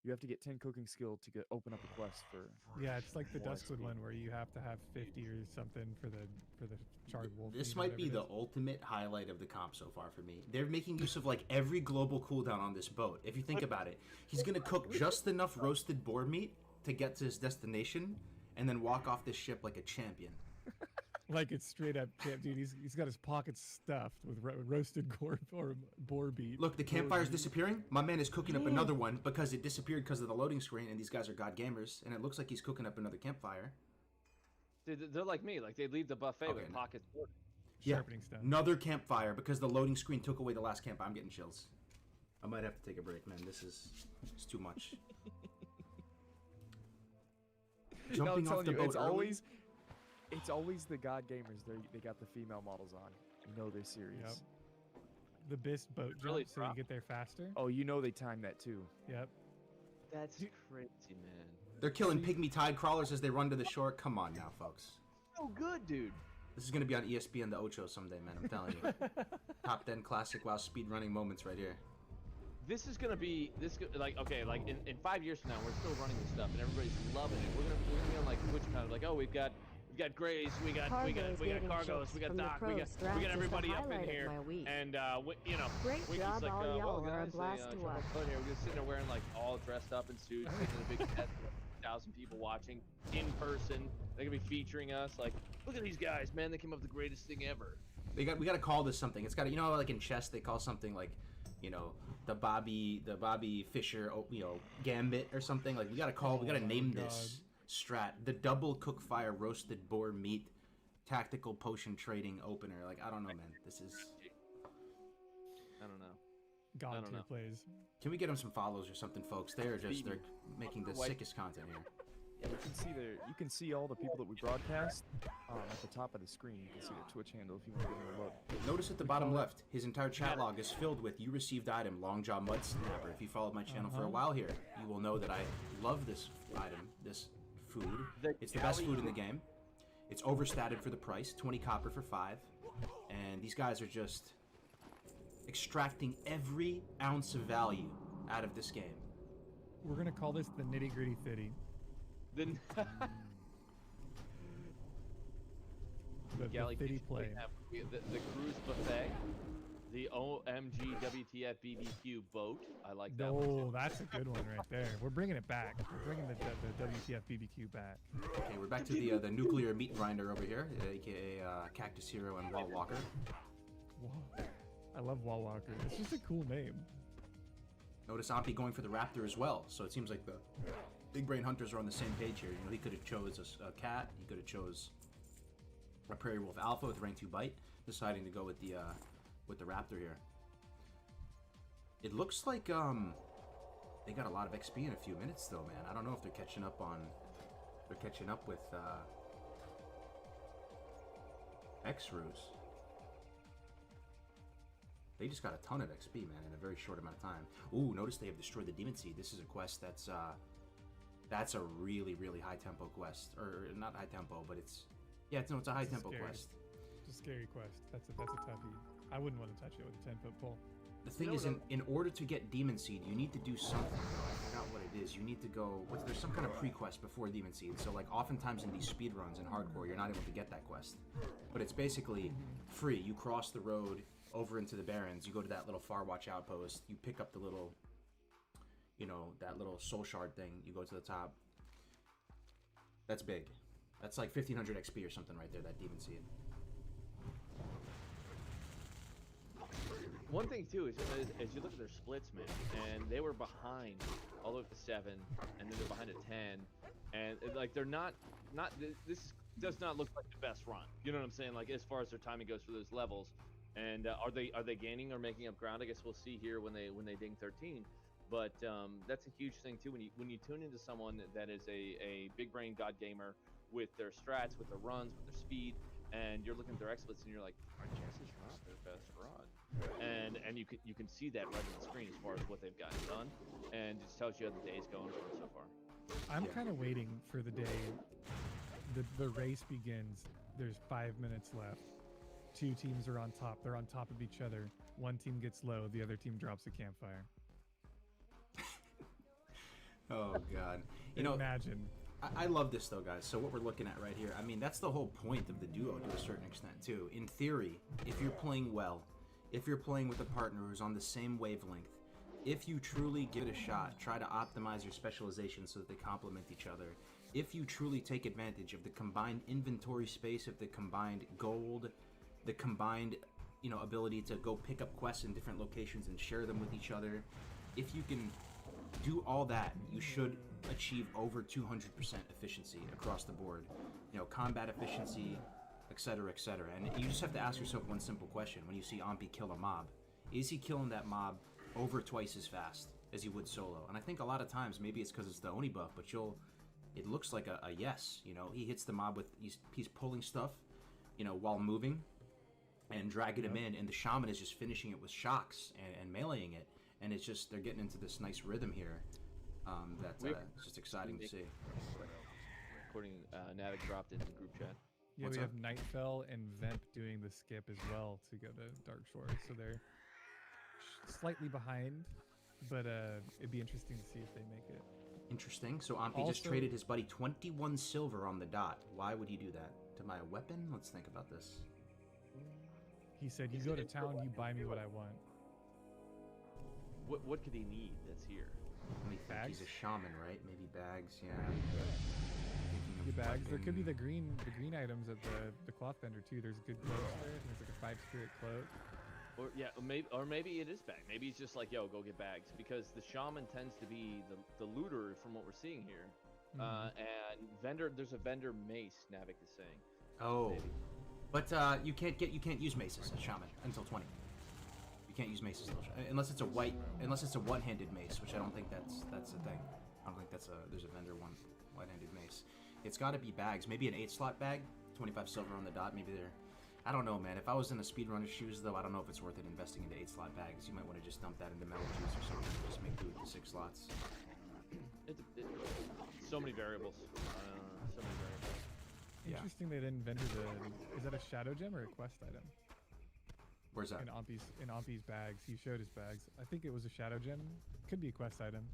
You have to get 10 cooking skill to open up a quest for. Yeah, it's like the more Duskwood XP. one where you have to have 50 or something for the charred wolf. This meat or might be whatever it the is. ultimate highlight of the comp so far for me. They're making use of like every global cooldown on this boat. If you think about it, he's gonna cook just enough roasted boar meat to get to his destination, and then walk off this ship like a champion. Like it's straight up, dude. He's got his pockets stuffed with roasted gore or boar beat. Look, the campfire's disappearing. My man is cooking up another one because it disappeared because of the loading screen, and these guys are god gamers, and it looks like he's cooking up another campfire. Dude, they're like me. Like they leave the buffet Okay, with no. pockets full. Sharpening stuff. Another campfire because the loading screen took away the last campfire. I'm getting chills. I might have to take a break, man. This is too much. No, I'm Jumping off telling the you, boat it's early? always the god gamers. They got the female models on. You know they're serious. Yep. The best boat jump, Really so you drop. get there faster. Oh, you know they time that too. Yep. That's crazy, man. They're killing pygmy tide crawlers as they run to the shore. Come on now, folks. So good, dude. This is gonna be on ESPN The Ocho someday, man. I'm telling you. Top 10 classic WoW speedrunning moments right here. This is gonna be like okay, like in 5 years from now, we're still running this stuff and everybody's loving it. We're gonna be on like Twitch kind of like, oh, we've got Grace, we got Cargo's getting Cargos, ships we got from the Doc, pros. we got That's just everybody the up in highlight of here, my week. and Great Winky's job, like, all y'all well, are a guys, blast to watch. We're just sitting there wearing like all dressed up in suits, sitting in a big test, 1,000 people watching in person. They're gonna be featuring us. Like, look at these guys, man! They came up with the greatest thing ever. We got to call this something. It's got to, you know, like in chess they call something like, you know, the Bobby Fischer, gambit or something. Like we got to name this strat, the double cookfire roasted boar meat tactical potion trading opener. Like I don't know, man. This is. I don't know. God don't tier know. plays. Can we get them some follows or something, folks? They're making the White- sickest content here. Yeah, you can see all the people that we broadcast at the top of the screen. You can see their Twitch handle if you want to give them a look. Notice at the bottom left, his entire chat log is filled with "You received item, Longjaw Mud Snapper." If you followed my channel for a while here, you will know that I love this item, this food. It's the best food in the game. It's overstated for the price, 20 copper for 5, and these guys are just extracting every ounce of value out of this game. We're gonna call this the nitty gritty thitty. Then The Galley thitty we play. have the cruise buffet, the OMG WTF BBQ boat. I like that one. No, that's a good one right there. We're bringing it back. We're bringing the WTF BBQ back. Okay, we're back to the nuclear meat grinder over here, aka Cactus Hero and Wall Walker. Whoa. I love Wall Walker. It's just a cool name. Notice Ampi going for the Raptor as well, so it seems like the Big Brain Hunters are on the same page here. You know, he could have chose a cat, he could have chose a Prairie Wolf Alpha with rank 2 bite, deciding to go with the Raptor here. It looks like they got a lot of XP in a few minutes though, man. I don't know if they're catching up with X-Ruse. They just got a ton of XP, man, in a very short amount of time. Ooh, notice they have destroyed the Demon Seed. This is a quest that's a really, really high tempo quest, or not high tempo, but it's a high tempo quest. It's a scary quest. That's a toughie. I wouldn't want to touch it with a 10-foot pole. The thing is, in order to get Demon Seed, you need to do something. I forgot what it is. You need to go. There's some kind of pre-quest before Demon Seed. So, like, oftentimes in these speedruns in hardcore, you're not able to get that quest. But it's basically free. You cross the road over into the Barrens. You go to that little Farwatch outpost. You pick up the little, that little soul shard thing. You go to the top. That's big. That's like 1500 XP or something right there. That Demon Seed. One thing too is you look at their splits, man, and they were behind all the way up to 7, and then they're behind at 10, and like they're not. This does not look like the best run. You know what I'm saying? Like as far as their timing goes for those levels, and are they gaining or making up ground? I guess we'll see here when they ding 13. But that's a huge thing too when you tune into someone that is a big brain god gamer with their strats, with their runs, with their speed, and you're looking at their XSplits and you're like, our chances are not their best run, and you can see that right on the screen as far as what they've gotten done, and it just tells you how the day's going for them so far. I'm kind of waiting for the day the race begins. There's 5 minutes left. 2 teams are on top. They're on top of each other. One team gets low. The other team drops a campfire. Oh god. You know, Imagine. I love this though, guys. So what we're looking at right here, I mean, that's the whole point of the duo to a certain extent too. In theory, if you're playing well, if you're playing with a partner who's on the same wavelength, if you truly give it a shot, try to optimize your specialization so that they complement each other. If you truly take advantage of the combined inventory space, of the combined gold, the combined, ability to go pick up quests in different locations and share them with each other, if you can do all that, you should achieve over 200% efficiency across the board. Combat efficiency, etc., etc. And you just have to ask yourself one simple question when you see Ampi kill a mob. Is he killing that mob over twice as fast as he would solo? And I think a lot of times, maybe it's because it's the Oni buff, but it looks like a yes. He hits the mob with, he's pulling stuff, while moving and dragging him in, and the shaman is just finishing it with shocks and meleeing it. And it's just, they're getting into this nice rhythm here it's just exciting to see. According, Navik dropped into the group chat. Yeah, What's we up? have Nightfell and Vemp doing the skip as well to go to Dark Shores, so they're slightly behind, but it'd be interesting to see if they make it. Interesting. So Ampi just Also- traded his buddy 21 silver on the dot. Why would he do that? To buy a weapon? Let's think about this. He said, "You He's go an to town, you introvert. buy me what I want." What could he need that's here? Let me think. Bags? He's a shaman, right? Maybe bags, yeah. Thinking of Your bags. There could be weapon. the green items at the cloth vendor too. There's good cloaks there. There's like a 5-spirit cloak. Or maybe it is bag. Maybe he's just like, yo, go get bags, because the shaman tends to be the looter from what we're seeing here. And vendor, there's a vendor mace. Navik is saying. Oh. Maybe. But you can't use maces as shaman until 20. You can't use maces unless it's a one-handed mace, which I don't think that's a thing. I don't think there's a vendor one-handed mace. It's got to be bags. Maybe an 8-slot bag, 25 silver on the dot. Maybe they're, I don't know, man. If I was in a speedrunner's shoes though, I don't know if it's worth it investing into 8-slot bags. You might want to just dump that into metal juice or something. Just make do with the 6 slots. So many variables. So many variables. Yeah. Interesting they didn't vendor is that a shadow gem or a quest item? Where's that? In Ampi's bags. He showed his bags. I think it was a shadow gem. Could be a quest item.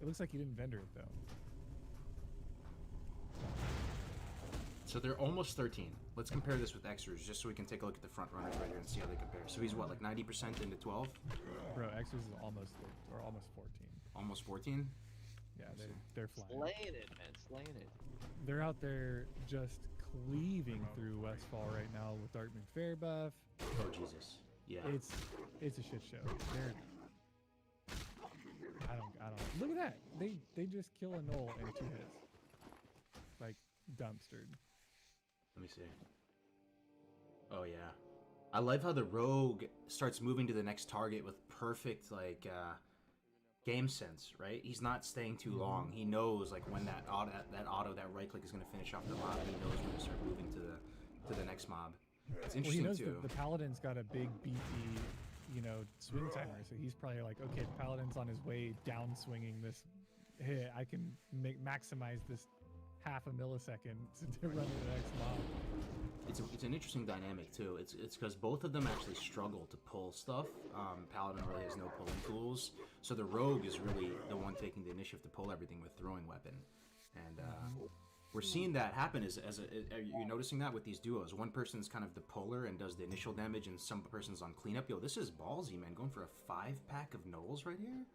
It looks like he didn't vendor it though. So they're almost 13. Let's compare this with Xers, just so we can take a look at the front runners right here and see how they compare. So he's what, like 90% into 12? Bro, Xers is almost 14. Almost 14? Yeah, they're flying. Slaying it, man. Slaying it. They're out there just cleaving through Westfall right now with Darkmoon Fair buff. Oh, Jesus. Yeah. It's a shit show. They're I don't look at that. They just kill a knoll in 2 hits. Like dumpstered. Let me see. Oh, yeah. I love how the rogue starts moving to the next target with perfect, game sense, right? He's not staying too long. He knows, when that right click is going to finish off the mob. He knows when to start moving to the next mob. It's Well, he interesting, knows too. the Paladin's got a big, beefy, swing timer, so he's probably like, okay, the Paladin's on his way down swinging this hit. I can maximize this half a millisecond to run to the next mob. It's an interesting dynamic too. It's because both of them actually struggle to pull stuff. Paladin really has no pulling tools, so the rogue is really the one taking the initiative to pull everything with throwing weapon, and we're seeing that happen. Are you noticing that with these duos? One person's kind of the puller and does the initial damage, and some person's on cleanup. Yo, this is ballsy, man. Going for a 5-pack of gnolls right here,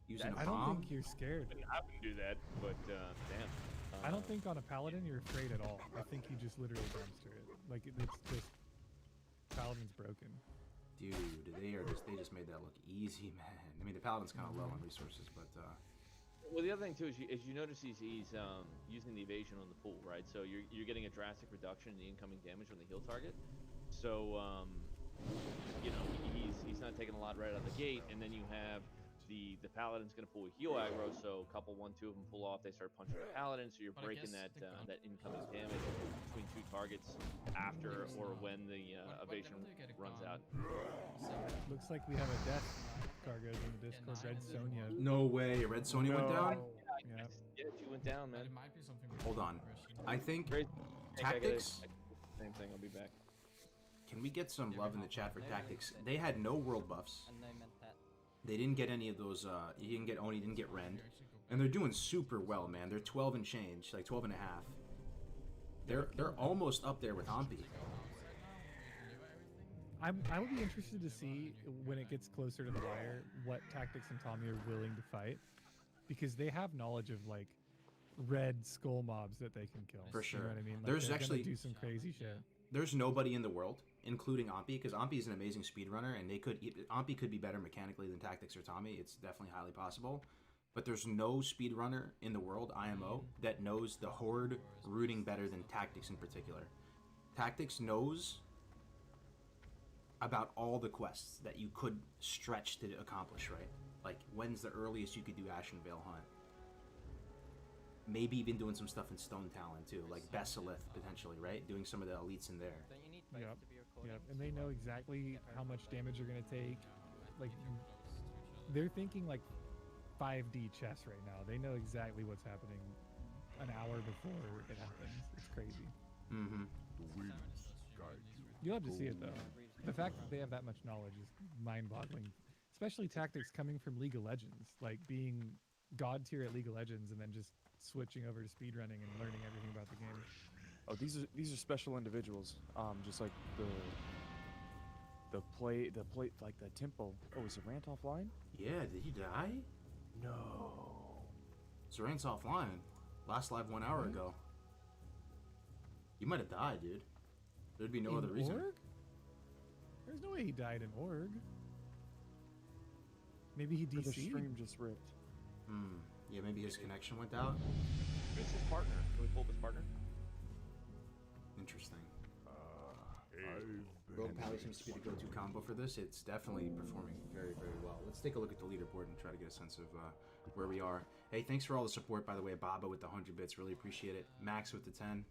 using I a don't bomb. think you're scared. I wouldn't do that, but damn. I don't think on a Paladin you're afraid at all. I think you just literally dumpster it. It's just Paladin's broken. Dude, they just made that look easy, man. I mean, the Paladin's kind of low on resources, but Well, the other thing too is you notice he's using the evasion on the pool, right? So you're getting a drastic reduction in the incoming damage on the heal target. So he's not taking a lot right out of the gate, and then you have the Paladin's going to pull a heal aggro, so a couple, 1, 2 of them pull off, they start punching the Paladin, so you're But I breaking guess that incoming damage between 2 targets after or when the evasion runs out. Looks like we have a death cargo in the Discord. Red Sonia. no way. Red Sonya went down. Yeah. Yeah, she went down, But man. it might be something. Hold on. I think Great. Tactics. Same thing. I'll be back. Can we get some love in the chat for Tactics? They had no world buffs. And I meant that. They didn't get any of those. He didn't get Oni, didn't get Rend, and they're doing super well, man. They're 12 and change, like 12 and a half. They're almost up there with Ampi. I would be interested to see when it gets closer to the wire what Tactics and Tommy are willing to fight, because they have knowledge of like red skull mobs that they can kill. For sure. You know what I mean? Like, There's they're gonna actually- do some crazy shit. There's nobody in the world, including Ampi, because Ampi is an amazing speedrunner, and Ampi could be better mechanically than Tactics or Tommy. It's definitely highly possible. But there's no speedrunner in the world, IMO, that knows the Horde routing better than Tactics in particular. Tactics knows about all the quests that you could stretch to accomplish, right? Like, when's the earliest you could do Ashenvale Hunt? Maybe even doing some stuff in Stone Talon, too, like Bessalith, potentially, right? Doing some of the elites in there. Yep. Yep. And they know exactly how much damage they're gonna take. Like, they're thinking like 5D chess right now. They know exactly what's happening an hour before it happens. It's crazy. Mm-hmm. You'll have to see it though. The fact that they have that much knowledge is mind-boggling. Especially Tactics coming from League of Legends, like being god tier at League of Legends and then just switching over to speedrunning and learning everything about the game. Oh, these are special individuals. Just like the play like the tempo. Oh, is Zerant offline? Yeah, did he die? No. Zerant's offline. Last live 1 hour ago. You might have died, dude. There'd be no In other reason. Org? There's no way he died in Org. Maybe he Or the DC'd. stream just ripped. Hmm. Yeah, maybe his connection went out. It's his partner. Can we pull up his partner? Interesting. Rogue Pally seems to be the go-to combo for this. It's definitely performing very, very well. Let's take a look at the leaderboard and try to get a sense of where we are. Hey, thanks for all the support, by the way. Baba with the 100 bits. Really appreciate it. Max with the 10.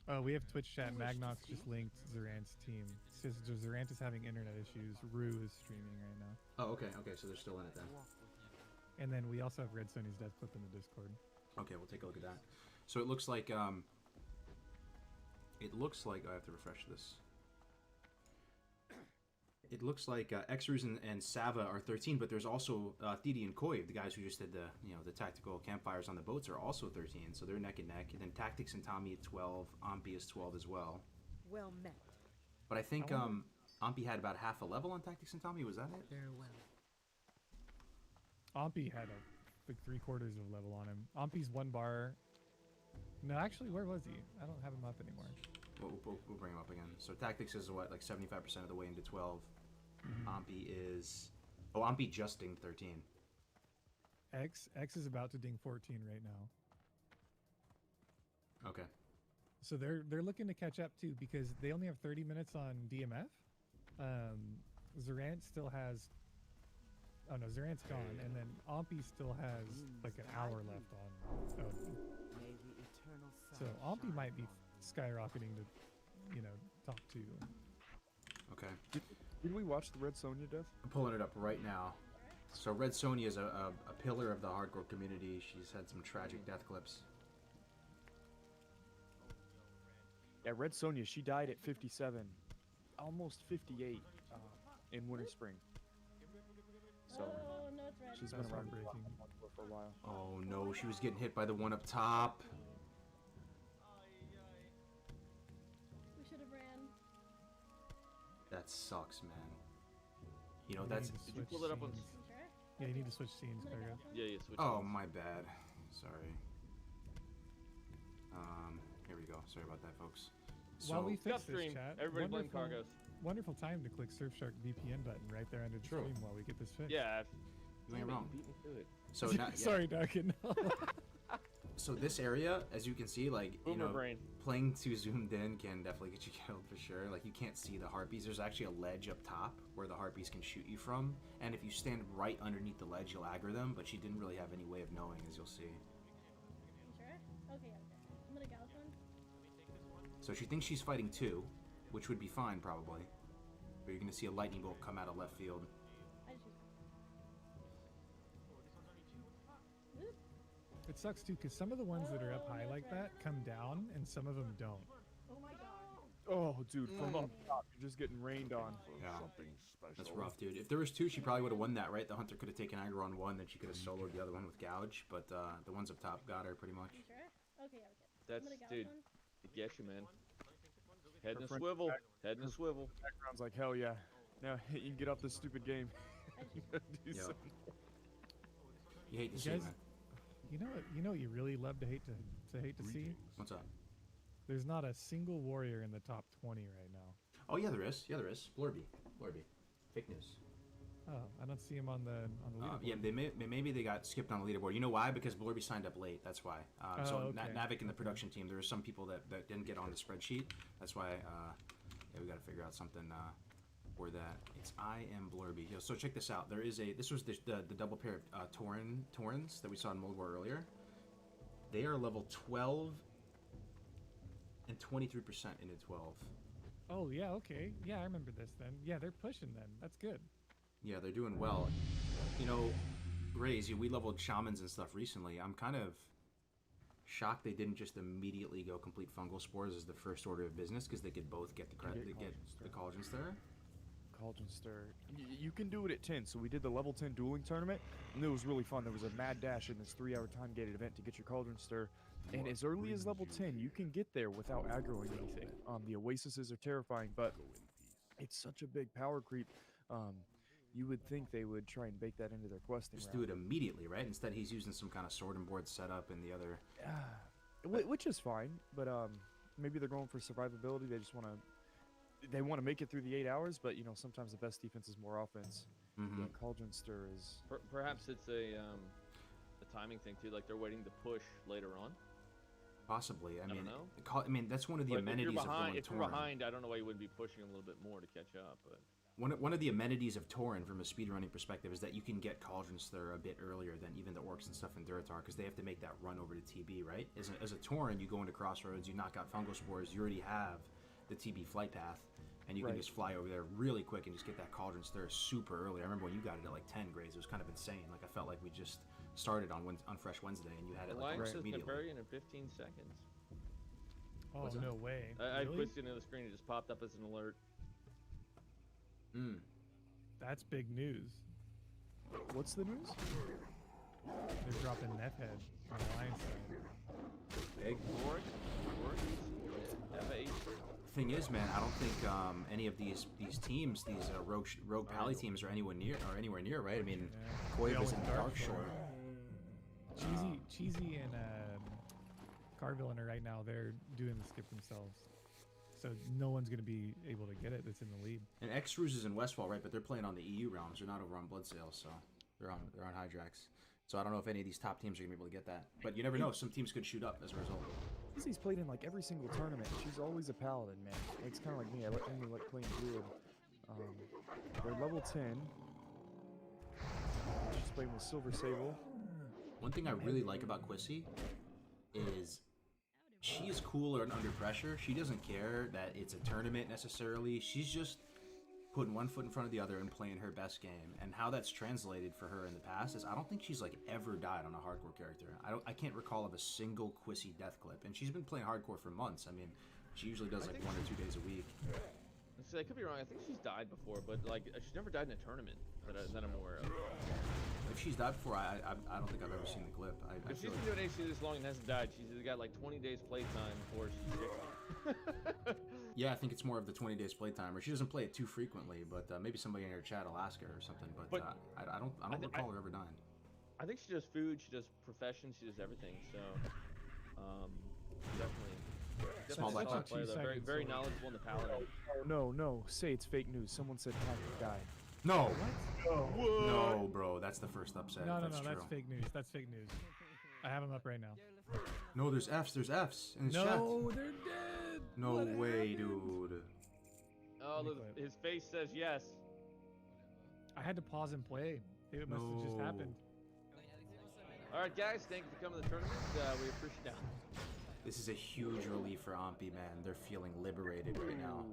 Oh, we have Twitch chat. Magnox just linked Zerant's team. Says Zerant is having internet issues. Rue is streaming right now. Oh, okay. Okay, so they're still in it then. And then we also have Red Sony's death clip in the Discord. Okay, we'll take a look at that. So it looks like I have to refresh this. It looks like Xrus and Sava are 13, but there's also Thidi and Koiv, the guys who just did the tactical campfires on the boats, are also 13. So they're neck and neck. And then Tactics and Tommy at 12. Ampi is 12 as well. Well met. But I think Ampi had about half a level on Tactics and Tommy. Was that it? Farewell. Ampi had like 3/4 of level on him. Ampi's 1 bar. No, actually, where was he? I don't have him up anymore. We'll bring him up again. So Tactics is what, like 75% of the way into 12. Ampi is... Oh, Ampi just dinged 13. X is about to ding 14 right now. Okay. So they're looking to catch up too because they only have 30 minutes on DMF. Zerant still has. Oh no, Zerant's gone, and then Ampi still has like an hour left on Odin. May the eternal sun So Ampi shine might be on skyrocketing to, top 2. Okay. Did we watch the Red Sonja death? I'm pulling it up right now. So Red Sonja is a pillar of the hardcore community. She's had some tragic death clips. Yeah, Red Sonja, she died at 57, almost 58 in Winter Spring. So Oh, no, it's red. she's That's been around heartbreaking. for a while. Oh no, she was getting hit by the one up top. We should have ran. That sucks, man. You know, You that's... need to Did you switch pull it up on? scenes. You sure? Yeah, you need to switch scenes, Cargo. Yeah, switch. Oh, scenes. my bad. Sorry. Here we go. Sorry about that, folks. So, While we Scuff fix this stream. chat, Everybody blame wonderful- Cargos. Wonderful time to click Surfshark VPN button right there under the True. stream while we get this fixed. Yeah. you ain't wrong. You beat me to it. So, now, yeah. Sorry, Duncan. So this area, as you can see, like, you Boomer know, brain. playing too zoomed in can definitely get you killed for sure. Like, you can't see the harpies. There's actually a ledge up top where the harpies can shoot you from. And if you stand right underneath the ledge, you'll aggro them. But she didn't really have any way of knowing, as you'll see. You sure? Okay, okay. I'm gonna go with one. So she thinks she's fighting two, which would be fine, probably. But you're going to see a lightning bolt come out of left field. I just use. Oop. It sucks too, because some of the ones that are up high like that come down, and some of them don't. Oh my god. Oh, dude, from Mm. up top, you're just getting rained on. Yeah. That's rough, dude. If there was two, she probably would have won that, right? The hunter could have taken aggro on one, then she could have soloed the other one with gouge. But the ones up top got her pretty much. You sure? Okay, yeah, okay. That's I'm gonna gouge dude. one. It gets you, man. Head in a friend- swivel. Head in a swivel. Background's like, hell yeah. Now you can get off this stupid game. I You just, gotta do Yep. something. You hate to You see it, guys- man. You know what you really love to hate to see? What's up? There's not a single warrior in the top 20 right now. Oh yeah, there is. Yeah, there is. Blurby. Fake news. Oh, I don't see him on the leaderboard. Yeah, maybe they got skipped on the leaderboard. You know why? Because Blurby signed up late. That's why. So Oh, okay. Navik and the production team, there were some people that didn't get on the spreadsheet. That's why. Yeah, we got to figure out something for that. It's I am Blurby. So check this out. This was the double pair of Taurens that we saw in Mold War earlier. They are level 12 and 23% into 12. Oh yeah, okay. Yeah, I remember this then. Yeah, they're pushing then. That's good. Yeah, they're doing well. You know, Raze, we leveled shamans and stuff recently. I'm kind of shocked they didn't just immediately go complete fungal spores as the first order of business, because they could both get the Get they get Collagen the Stir. collagen stir. Cauldron Stir. You can do it at 10. So we did the level 10 dueling tournament, and it was really fun. There was a mad dash in this 3-hour time gated event to get your Cauldron Stir. And as early as level 10, you can get there without aggroing anything. The Oases are terrifying, but it's such a big power creep. You would think they would try and bake that into their questing Just route. do it immediately, right? Instead, he's using some kind of sword and board setup and the other. Which is fine, but maybe they're going for survivability. They just want to make it through the 8 hours, but sometimes the best defense is more offense. Mhm. Yeah, Cauldron Stir is Perhaps it's a timing thing too. Like they're waiting to push later on. Possibly. I don't mean, know. I mean, that's one of the But amenities if you're of behind, going if you're Tauren. behind, I don't know why you wouldn't be pushing a little bit more to catch up. But One of the amenities of Tauren from a speedrunning perspective is that you can get Cauldron Stir a bit earlier than even the orcs and stuff in Duratar, because they have to make that run over to TB, right? As a Tauren, you go into Crossroads, you knock out fungal spores, you already have the TB flight path, and you can Right. just fly over there really quick and just get that Cauldron Stir super early. I remember when you got it at like 10 grades, it was kind of insane. Like I felt like we just started on Fresh Wednesday, and you had it like Alliance almost says immediately. Barbarian in 15 seconds. Oh What's that? no way. I Really? pushed it into the screen. It just popped up as an alert. Mm. That's big news. what's the news? They're dropping Nephhead on Alliance side. Big. F8. Thing is, man, I don't think any of these teams, these rogue pally teams, are anywhere near, right? I mean, Yeah. Koiv They all is in went Dark Dark Shore. Cheesy and Carvillain are right now. They're doing the skip themselves, so no one's gonna be able to get it. That's in the lead. And Extruze is in Westfall, right? But they're playing on the EU realms. They're not over on Bloodsail, so they're on Hydrax. So I don't know if any of these top teams are gonna be able to get that. But you never know. Some teams could shoot up as a result. Izzy's played in like every single tournament. She's always a paladin, man. It's kind of like me. I only like playing druid. They're level 10. She's playing with Silver Sable. One thing I really like about Quissy is she is cool under pressure. She doesn't care that it's a tournament necessarily. She's just putting one foot in front of the other and playing her best game. And how that's translated for her in the past is I don't think she's like ever died on a hardcore character. I can't recall of a single Quissy death clip. And she's been playing hardcore for months. I mean, she usually does like 1 or 2 days a week. So I could be wrong. I think she's died before, but like she's never died in a tournament that I'm aware of. If she's died before, I don't think I've ever seen the clip. I If feel she's like- been doing AC this long and hasn't died, she's either got like 20 days playtime or she's 60. Yeah, I think it's more of the 20 days playtime, or she doesn't play it too frequently. But maybe somebody in her chat will ask her or something. But I don't recall her ever dying. I think she does food, she does profession, she does everything. So, definitely. Small Definitely a black solid box. player, though. Very, 2 very seconds, so- knowledgeable in the paladin. Oh, no. Say it's fake news. Someone said Patrick died. No, Oh. no, bro, that's the first upset. No, if no, that's no. true. That's fake news. That's fake news. I have them up right now. No, there's F's in his chat. No, they're dead. No What way, happened? dude. Oh, Let me look, clip. his face says yes. I had to pause and play. It must have just No. happened. All right, guys, thank you for coming to the tournament. We appreciate that. This is a huge relief for Ampi, man. They're feeling liberated right now.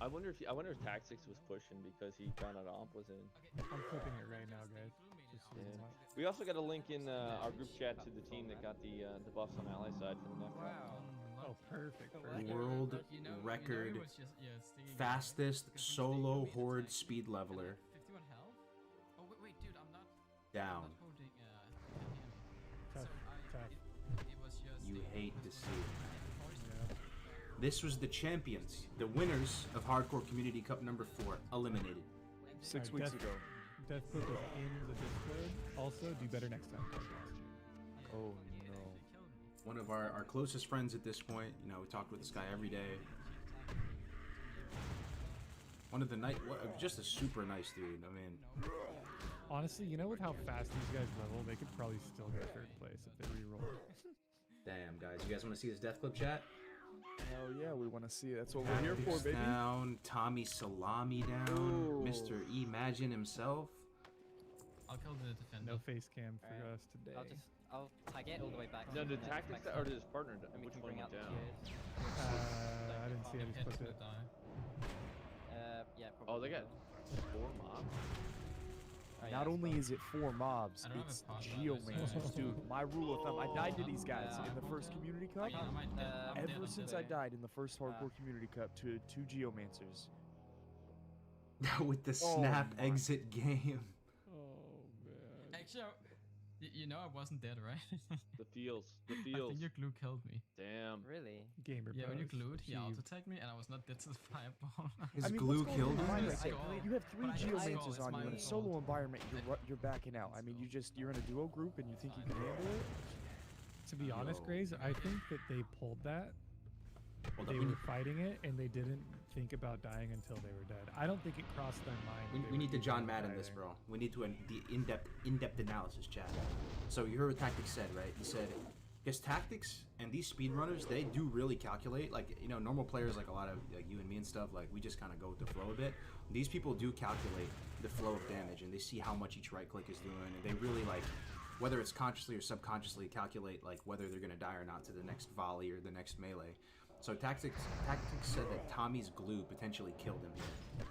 I wonder if Tactics was pushing because he found out Omp was in. I'm flipping it right now, guys. Just so you Yeah. know. We also got a link in our group chat to the team that got the buffs on ally side for the next one. Oh, perfect. But perfect. what? World You know, record it was just, sticking it fastest because when you solo stick a horde meat speed attack, leveler and I have 51 health. Oh wait, dude, I'm not down. holding. You can hear me. Tough, tough. It was just. You hate to see it. Yeah. This was the champions, the winners of Hardcore Community Cup number 4, eliminated. 6 Alright, weeks Death- ago. Deathcliff is in the Discord. Also, do better next time. Oh, It no. actually killed me. One of our closest friends at this point. You know, we talked with this guy every day. One of the just a super nice dude. I mean, Honestly, you know, with how fast these guys level, they could probably still get third place if they reroll. damn guys, you guys want to see this death clip chat? Hell yeah, we want to see it. That's what we're here for, Tactics baby. down, Tommy Salami down, Ooh. Mr. Imagine himself. I'll kill the defender. No face cam for Alright. us today. I'll tag it all the way back. No, to the next tactics max or level, his partner. and we Which can one bring went out the down? tiers. I didn't see. I just Head's clicked gonna it. die. Yeah, probably. Oh, they got will. 4 mobs. Oh, yeah, Not it's only fine. is it 4 mobs, I don't have a it's pod button, geomancers, so- dude. My rule of thumb, I died to these guys Yeah. in the first community cup. I might get, I'm dead Ever on since dead. I died in the first hardcore community cup to 2 geomancers. With the Oh snap my- exit game. Oh man. Actually, you know I wasn't dead, right? The feels. The I feels. think your glue killed me. Damn. Really? Gamer. Yeah, when you pose. glued, he Achieved. auto-attacked me, and I was not dead to the fireball. His I mean, glue what's going killed through him. your mind It's right my there? goal. You have 3 But I know it's geomancers goal, it's on you my in a goal. solo environment. You're backing out. I mean, you're in a duo group and you think you can handle it. To be honest, Yo. Graze, I think that they pulled that. Hold up, They we were need- fighting it, and they didn't think about dying until they were dead. I don't think it crossed their mind. that they We would need to be John dead Madden this, either. bro. We need to the in-depth analysis chat. So you heard what Tactics said, right? He said his tactics and these speedrunners, they do really calculate. Like, you know, normal players, like a lot of like you and me and stuff, like we just kind of go with the flow a bit. These people do calculate the flow of damage, and they see how much each right click is doing, and they really like, whether it's consciously or subconsciously, calculate like whether they're gonna die or not to the next volley or the next melee. So Tactics said that Tommy's glue potentially killed him here.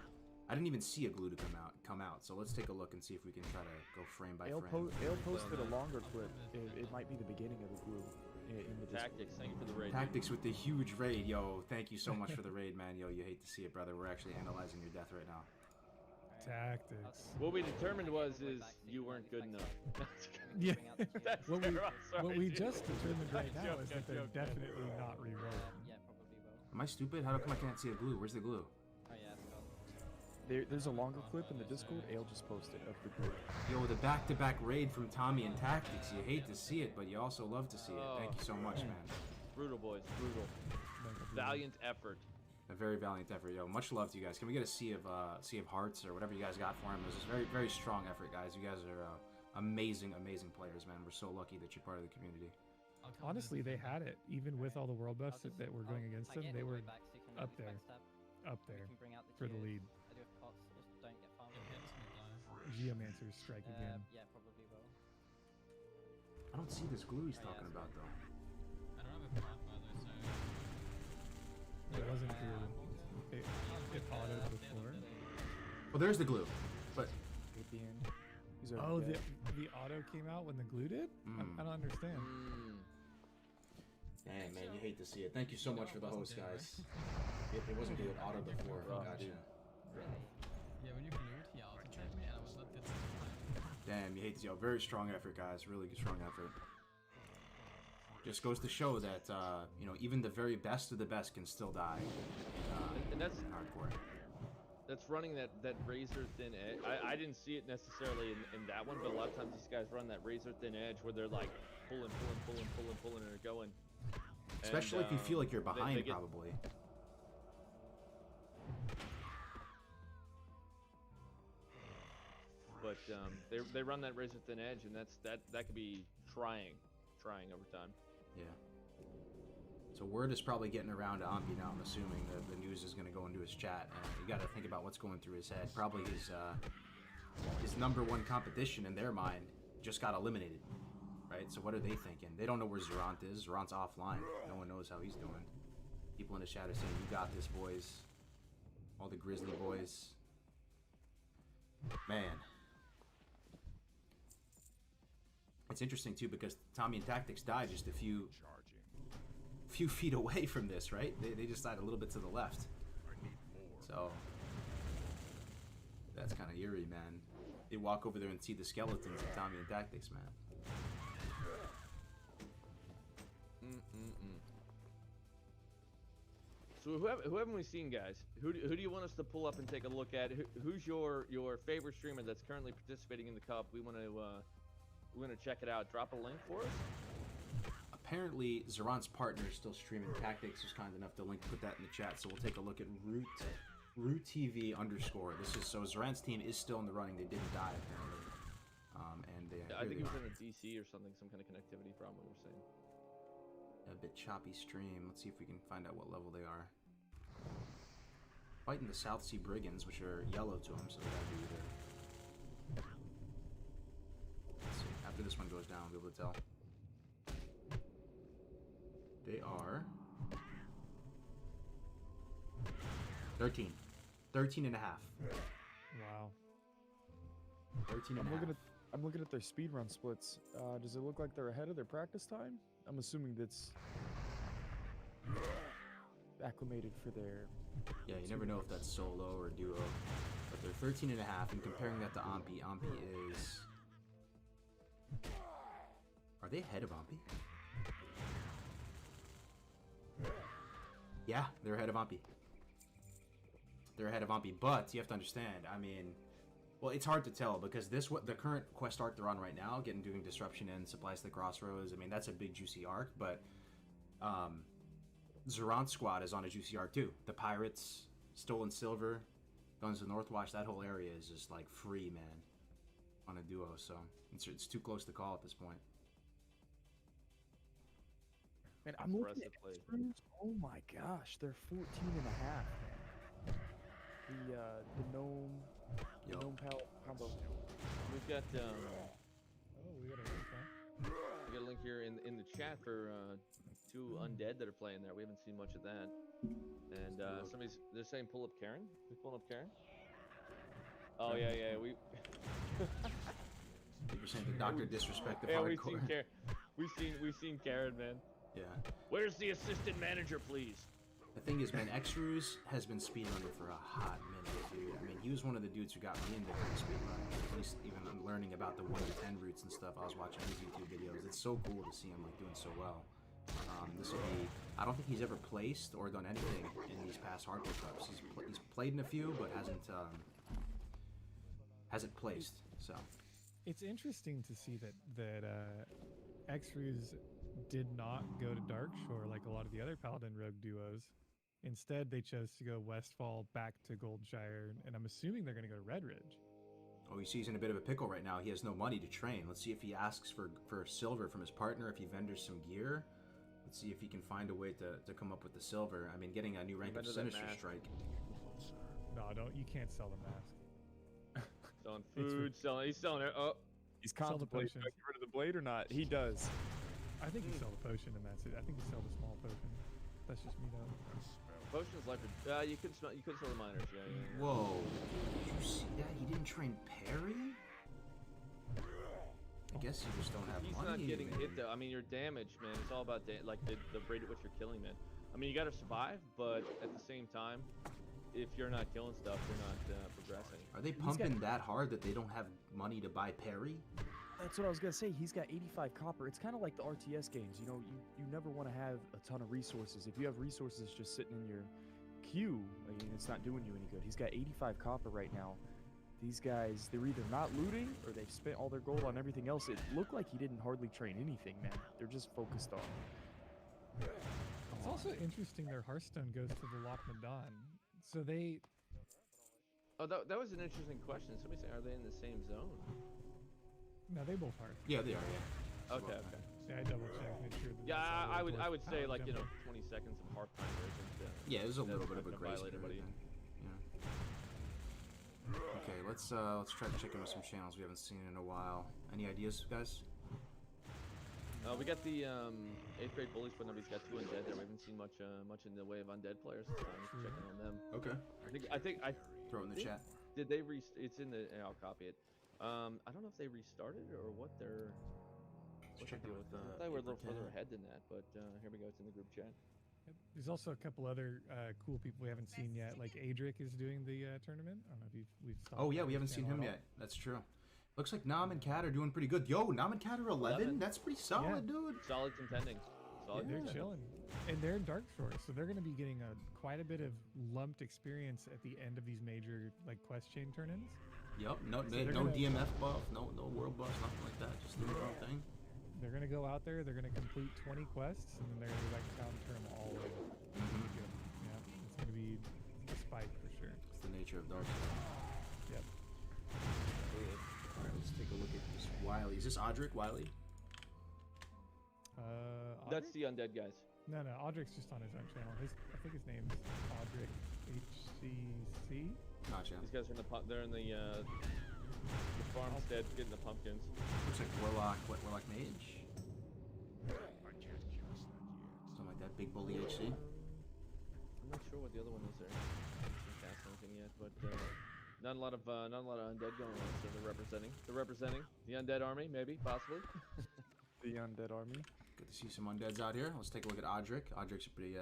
I didn't even see a glue to come out. So let's take a look and see if we can try to go frame by Ale, frame. posted a longer clip. It might be the beginning of the glue in the Discord. Tactics. Thank you for the raid. Tactics with the huge raid, yo. Thank you so much for the raid, man. Yo, you hate to see it, brother. We're actually analyzing your death right now. Tactics. What we determined was you weren't good enough. Yeah. That's What we, fair, I'm sorry, what we dude. just determined right now Joke, is that they're joke, joke. definitely not rerolling. Yeah, probably will. Am I stupid? How come I can't see a glue? Where's the glue? Oh yeah, I forgot. There's a longer clip in the Discord. Ale just posted of the glue. Yo, the back-to-back raid from Tommy and Tactics. You hate to see it, but you also love to see it. Thank you so much, man. Brutal, boys. Brutal. Valiant effort. A very valiant effort, yo. Much love to you guys. Can we get a sea of hearts or whatever you guys got for him? It was a very, very strong effort, guys. You guys are amazing, amazing players, man. We're so lucky that you're part of the community. I'll kill Honestly, this they had it. Even with all the world buffs I'll just- that were going I'll against tag them, it they all the were way back so you can up quick there. backstab. up We there can bring out the for the tiers. lead. I do have pots, just don't get farmed. Your head is gonna die. Geomancers strike again. Yeah, probably will. I don't see this glue he's Oh, yeah, talking it's about, though. I don't have a pot either, so. It wasn't glue. It autoed before. Well, there's the glue. But At the end. He's Oh, already the dead. auto came out when the glue did? I don't understand. damn, man, you hate to see it. Thank you so much for the host, guys. It wasn't glue. It auto before. Gotcha. Really? Yeah, when you glued, he auto-attacked me, and I was not dead to the fireball. Damn, you hate to see it. Very strong effort, guys. Really good, strong effort. Just goes to show that, you know, even the very best of the best can still die And that's in hardcore. running that razor thin edge. I didn't see it necessarily in that one, but a lot of times these guys run that razor thin edge where they're like pulling, and they're going. Especially if you feel like you're they behind, get- probably. But they run that razor thin edge, and that could be trying over time. Yeah. So word is probably getting around to Ambi now. I'm assuming that the news is going to go into his chat. You got to think about what's going through his head. Probably his number one competition in their mind just got eliminated, right? So what are they thinking? They don't know where Zerant is. Zerant's offline. No one knows how he's doing. People in the chat are saying, "You got this, boys." All the Grizzly boys. Man. It's interesting too because Tommy and Tactics died just a few few feet away from this, right? They just died a little bit to the left. So that's kind of eerie, man. They walk over there and see the skeletons of Tommy and Tactics, man. So who haven't we seen, guys? Who do you want us to pull up and take a look at? Who's your favorite streamer that's currently participating in the cup? We want to check it out. Drop a link for us. Apparently, Zeron's partner is still streaming. Tactics was kind enough to put that in the chat, so we'll take a look at Root TV _. This is so Zeron's team is still in the running. They didn't die apparently, and they. I think it was in a DC or something, some kind of connectivity problem. We were saying. A bit choppy stream. Let's see if we can find out what level they are. Fighting the South Sea Brigands, which are yellow to them, so they gotta be either. Let's see. After this one goes down, we'll be able to tell. They are 13. 13 and a half. Wow. 13 and a half. I'm looking at their speedrun splits. Does it look like they're ahead of their practice time? I'm assuming that's acclimated for their... Yeah, you never know if that's solo or duo. But they're 13 and a half, and comparing that to Ampi, Ampi is... Are they ahead of Ampi? Yeah, they're ahead of Ampi. They're ahead of Ampi, but you have to understand, I mean... Well, it's hard to tell because the current quest arc they're on right now, doing disruption and supplies to the crossroads. I mean, that's a big juicy arc, but Zeron's squad is on a juicy arc too. The pirates, stolen silver, Guns of the Northwatch. That whole area is just like free, man, on a duo. So it's too close to call at this point. Man, I'm looking at Impressive play. extras. Oh my gosh, they're 14 and a half, man. The gnome, Yo. gnome palette combo. We've got Oh, we got a link, huh? we got a link here in the chat for two undead that are playing there. We haven't seen much of that. And they're saying pull up Karen. We pulling up Karen? Oh yeah. We You're saying the Doctor disrespect of yeah, hardcore. we've seen Karen, man. Yeah. Where's the assistant manager, please? The thing is, man, Xruz has been speedrunning for a hot minute, dude. I mean, he was one of the dudes who got me into speedrunning. At least even learning about the 1 to 10 routes and stuff. I was watching his YouTube videos. It's so cool to see him like doing so well. This will be. I don't think he's ever placed or done anything in these past hardcore cups. He's played in a few, but hasn't placed. So. It's interesting to see that Xruz did not go to Darkshore like a lot of the other Paladin Rogue duos. Instead, they chose to go Westfall back to Goldshire, and I'm assuming they're going to go to Red Ridge. Oh, you see he's in a bit of a pickle right now. He has no money to train. Let's see if he asks for silver from his partner, if he vendors some gear. Let's see if he can find a way to come up with the silver. I mean, getting a new rank of Vendor that Sinister mask. Strike. No, you can't sell the mask. Selling food, he's selling it. Oh, He's Sell the contemplating potions. get rid of the blade or not. He does. I think you sell the potion and that's it. I think you sell the small potion. That's just me though. potions life. You could sell the miners. Yeah. Whoa. Did you see that? He didn't train Parry? I guess you just don't have He's money. not getting man. hit though. I mean, your damage, man. It's all about like the rate at which you're killing, man. I mean, you gotta survive, but at the same time, if you're not killing stuff, you're not progressing. Are they pumping that hard that they don't have money to buy Parry? That's what I was gonna say. He's got 85 copper. It's kind of like the RTS games. You know, you never want to have a ton of resources. If you have resources just sitting in your queue, I mean, it's not doing you any good. He's got 85 copper right now. These guys, they're either not looting or they've spent all their gold on everything else. It looked like he didn't hardly train anything, man. They're just focused on. It's also interesting their Hearthstone goes to the Loch Madon. So they... Oh, that was an interesting question. Somebody said, are they in the same zone? No, they both are. Yeah, they are, yeah. Okay, okay. Yeah, I double checked, make sure that Yeah, that's all I they would both say have like 20 jumping. seconds of hard time isn't. Yeah, there's a little That's bit of a not gonna grace violate period. anybody. Yeah. Okay, let's try to check in with some channels we haven't seen in a while. Any ideas, guys? We got the 8th grade bullies, but nobody's got 2 undead there. We haven't seen much in the way of undead players this time. Just checking on them. Okay. I think Throw it in the chat. did they it's in the. I'll copy it. I don't know if they restarted or what their What's the check deal out with the them? I thought we were a little further Paper ahead than that, but here we go. It's in the group chat. Yep. There's also a couple other cool people we haven't seen yet. Like Adric is doing the tournament. I don't know if we've. Oh yeah, we haven't seen him yet. That's true. Looks like Nam and Cat are doing pretty good. Yo, Nam and Cat are 11. That's pretty solid, dude. Solid contending. Solid They're contending. chilling, and they're in Dark Shores, so they're going to be getting quite a bit of lumped experience at the end of these major like quest chain tournaments. Yep. No, they're no gonna- DMF buff, no world buff, nothing like that. Just doing their own thing. They're going to go out there. They're going to complete 20 quests, and then they're going to go back to town and turn them all in. Yeah, it's going to be a spike for sure. It's the nature of Dark Souls. Yep. All right, let's take a look at this Wily. Is this Audric Wily? That's Audric? the undead guys. No, Audric's just on his own channel. I think his name's Audric HCC. Gotcha. These guys are in the they're in the farmstead getting the pumpkins. Looks like Warlock. What, Warlock Mage? Something like that. Big Bully HC. I'm not sure what the other one is there. I haven't cast anything yet, but not a lot of undead going on. So they're representing. The undead army, maybe, possibly. The undead army. Good to see some undeads out here. Let's take a look at Audric. Audric's a pretty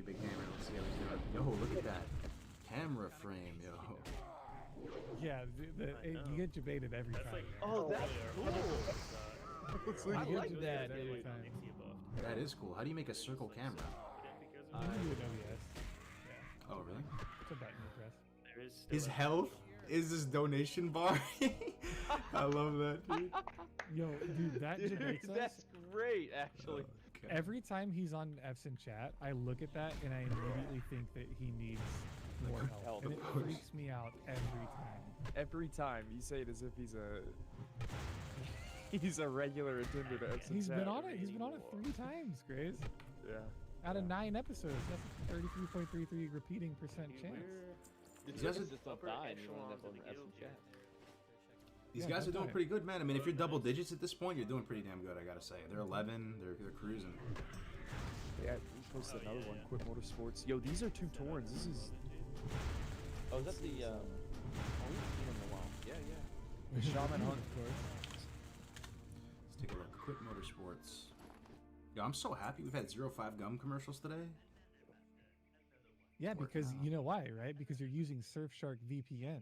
big gamer. Let's see how he's doing. Yo, look at that camera frame, yo. Yeah, you get debated every time. Oh, that's cool. I get that every time. That is cool. How do you make a circle camera? You can do it OBS. Yeah, Oh, really? it's a button you press. His health is his donation bar. I love that, dude. Yo, dude, that debates us. That's great, actually. Okay. Every time he's on Epson chat, I look at that and I immediately think that he needs more help. And it freaks me out every time. Every time you say it as if he's a regular attender to Epson He's chat. been on it. He's been on it 3 times, Grace. Yeah. Out of 9 episodes, that's a 33.33 repeating percent chance. It's guys just are- don't die and you end up on Epson chat. These Yeah, guys are don't doing die. pretty good, man. I mean, if you're double digits at this point, you're doing pretty damn good, I gotta say. They're 11. They're cruising. Yeah, we posted another one. Quick Motorsports. Yo, these are 2 Torrens. This is Oh, is that the oh, we've seen him in a while. Yeah. Shaman Hunt. Of course. Let's take a look. Quick Motorsports. Yo, I'm so happy we've had 05 gum commercials today. Yeah, because you know why, right? Because you're using Surfshark VPN.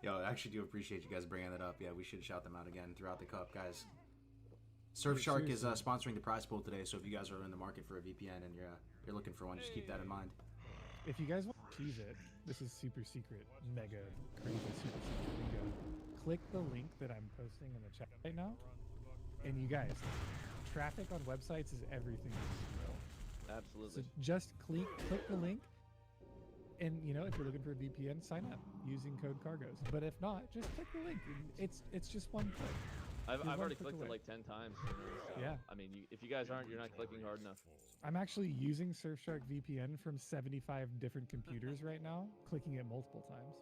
Yo, I actually do appreciate you guys bringing that up. Yeah, we should shout them out again throughout the cup, guys. Surfshark is sponsoring the prize pool today, so if you guys are in the market for a VPN and you're looking for one, just keep that in mind. If you guys want to cheese it, this is super secret, mega crazy super secret bingo. Click the link that I'm posting in the chat right now, and you guys, traffic on websites is everything. So Absolutely. just click the link, and you know if you're looking for a VPN, sign up using code Cargos. But if not, just click the link. It's just one click. I've You're already one click clicked it away. like 10 times. You know, so, Yeah. I mean, if you guys aren't, you're not clicking hard enough. I'm actually using Surfshark VPN from 75 different computers right now, clicking it multiple times.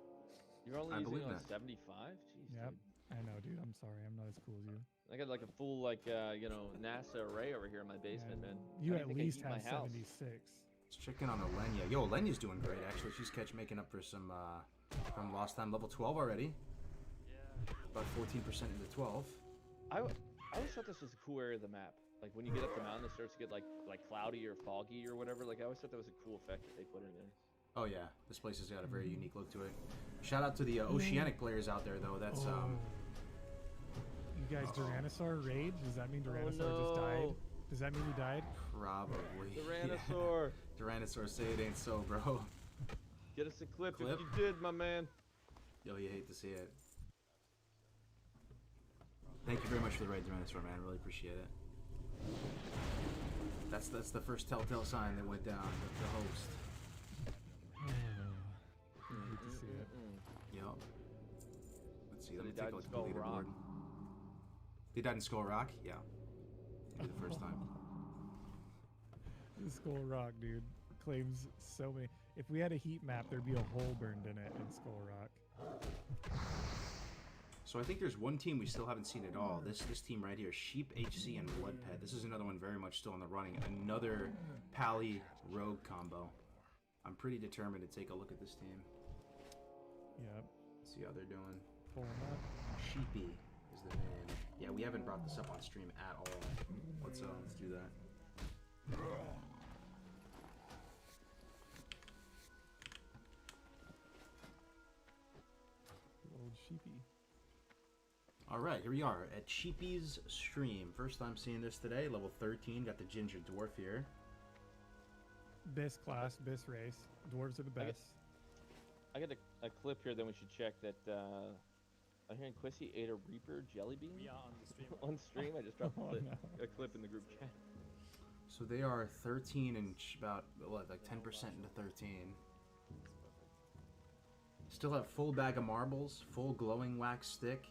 You're only I using believe it on that. 75? Jeez, Yep. dude. I know, dude. I'm sorry. I'm not as cool as you. I got like a full NASA array over here in my basement, man. You How at do think I least heat have my house? 76. Let's check in on Olenya. Yo, Olenya's doing great, actually. She's making up for some from lost time. Level 12 already. About 14% into 12. I always thought this was a cool area of the map. Like when you get up the mountain, it starts to get like cloudy or foggy or whatever. Like I always thought that was a cool effect that they put in there. Oh yeah, this place has got a very unique look to it. Shout out to the Oceanic players out there, though. That's You guys, Tyrannosaur raid? Does that mean Tyrannosaur just died? no. Does that mean he died? probably Tyrannosaur, Yeah. Tyrannosaur, say it ain't so, bro. get us a clip, Clip? if you did, my man. Yo, you hate to see it. Thank you very much for the raid, Tyrannosaur, man. Really appreciate it. That's the first telltale sign that went down. The host. I hate to see it. Yup. Let's see. So Let me they take died a in look at the Skull Rock? leaderboard. They died in Skull Rock? Yeah. Maybe the first time. This Skull Rock, dude, claims so many. If we had a heat map, there'd be a hole burned in it in Skull Rock. So I think there's one team we still haven't seen at all. This team right here, Sheep HC and Blood Pet. This is another one very much still in the running. Another Pally Rogue combo. I'm pretty determined to take a look at this team. Yep. See how they're doing. Pulling up. Sheepy is the name. Yeah, we haven't brought this up on stream at all. Let's do that. Old sheepy. All right, here we are at Sheepy's stream. First time seeing this today. Level 13. Got the ginger dwarf here. Best class, best race. Dwarves are the I get- best. I got a clip here. Then we should check that. I'm hearing Quissy ate a Reaper jelly bean. We are on the stream. On stream. I just dropped Oh, no. a clip in the group chat. So they are 13 and about what, like 10% into 13. Still have full bag of marbles, full glowing wax stick,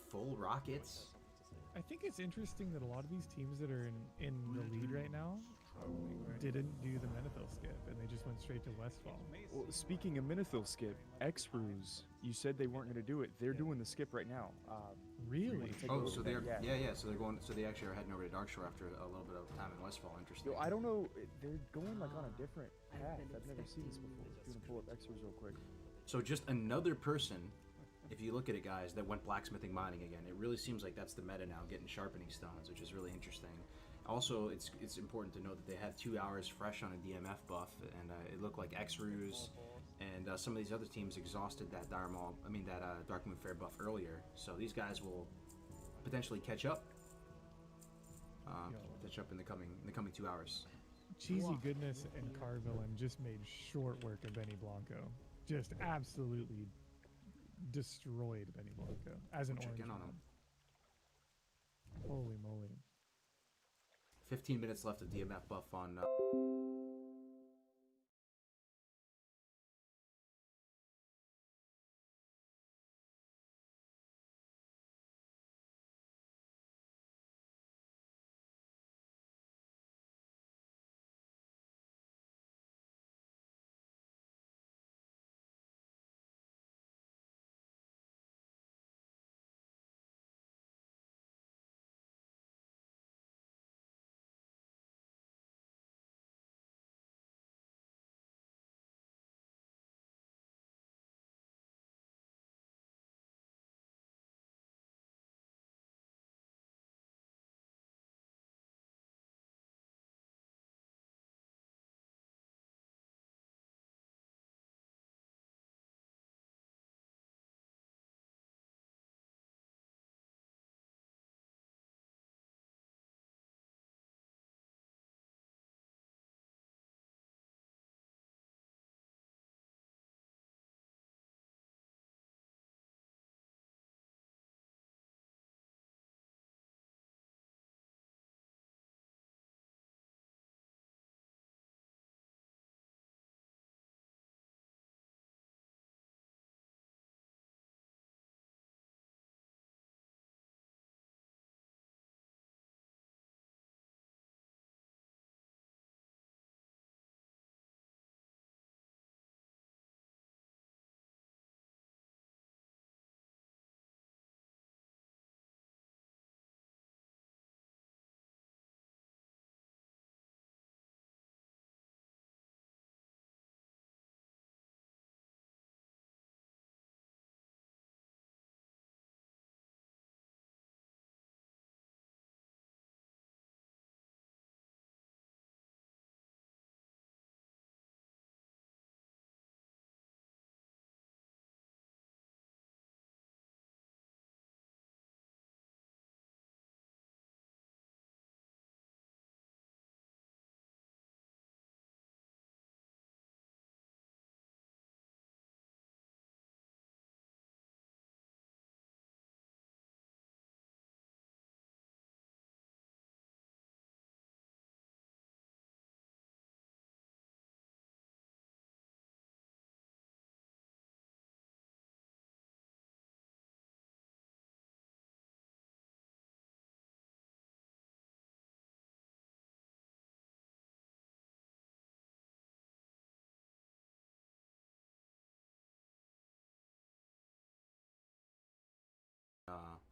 full rockets. I think it's interesting that a lot of these teams that are in the lead right now didn't do the Menethil skip and they just went straight to Westfall. Well, speaking of Minithil skip, X-Ruse, you said they weren't going to do it. They're doing the skip right now. Really? take a Oh, look so at they're that, yeah. So they're going. So they actually are heading over to Darkshore after a little bit of time in Westfall. Interesting. Yo, I don't know. They're going like on a different I've path. been I've never seen this before. I'm gonna pull up X-Ruse real quick. So just another person, if you look at it, guys, that went blacksmithing mining again. It really seems like that's the meta now, getting sharpening stones, which is really interesting. Also, it's important to note that they have 2 hours fresh on a DMF buff, and it looked like X-Ruse and some of these other teams exhausted that Darkmoon Fair buff earlier. So these guys will potentially catch up. Catch up in the coming 2 hours. Cheesy Goodness and Carvillain just made short work of Benny Blanco. Just absolutely destroyed Benny Blanco as an Check orange in on man. him. Holy moly. 15 minutes left of DMF buff on.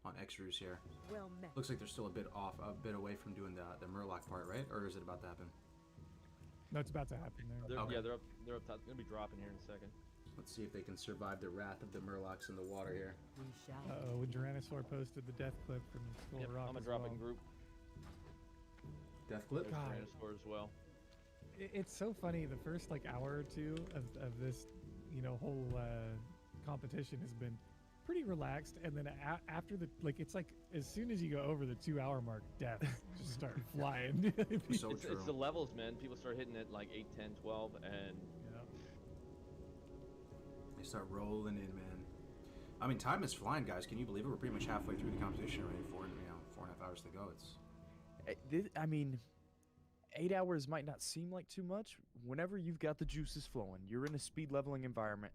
On X-Ruse here. Well met. Looks like they're still a bit away from doing the Murloc part, right? Or is it about to happen? No, it's about to happen there. Okay. Yeah, they're up top. It's gonna be dropping here in a second. Let's see if they can survive the wrath of the Murlocs in the water here. We shall. Uh-oh, Tyrannosaur posted the death clip from Skull Yep, Rock I'm gonna as drop well. in group. Death clip. There's God. Tyrannosaur as well. It's so funny. The first like hour or two of this, whole competition has been pretty relaxed, and then after the it's like as soon as you go over the 2-hour mark, deaths just start flying. So It's true. the levels, man. People start hitting it like 8, 10, 12, and Yeah. They start rolling in, man. I mean, time is flying, guys. Can you believe it? We're pretty much halfway through the competition already. 4.5 hours to go. It's I mean, 8 hours might not seem like too much. Whenever you've got the juices flowing, you're in a speed leveling environment.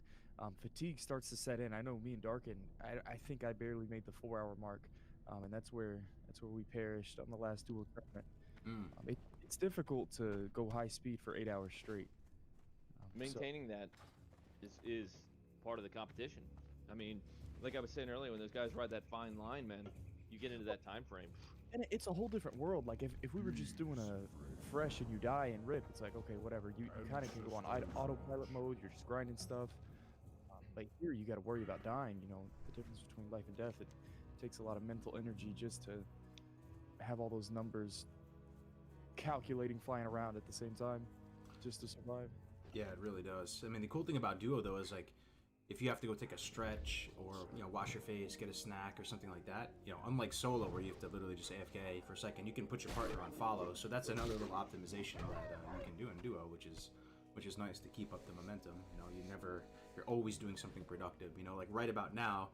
Fatigue starts to set in. I know me and Darkin. I think I barely made the 4-hour mark, and that's where we perished on the last dual tournament. It's difficult to go high speed for 8 hours straight. So- maintaining that is part of the competition. I mean, like I was saying earlier, when those guys ride that fine line, man, you get into that time frame. And it's a whole different world. Like if we were just doing a fresh and you die and rip, it's like, okay, whatever. You kind of can go on autopilot mode. You're just grinding stuff. But here you got to worry about dying. The difference between life and death. It takes a lot of mental energy just to have all those numbers calculating, flying around at the same time, just to survive. Yeah, it really does. I mean, the cool thing about duo though is like, if you have to go take a stretch or wash your face, get a snack or something like that, unlike solo where you have to literally just AFK for a second, you can put your partner on follow. So that's another little optimization that you can do in duo, which is nice to keep up the momentum. You're always doing something productive. Like right about now,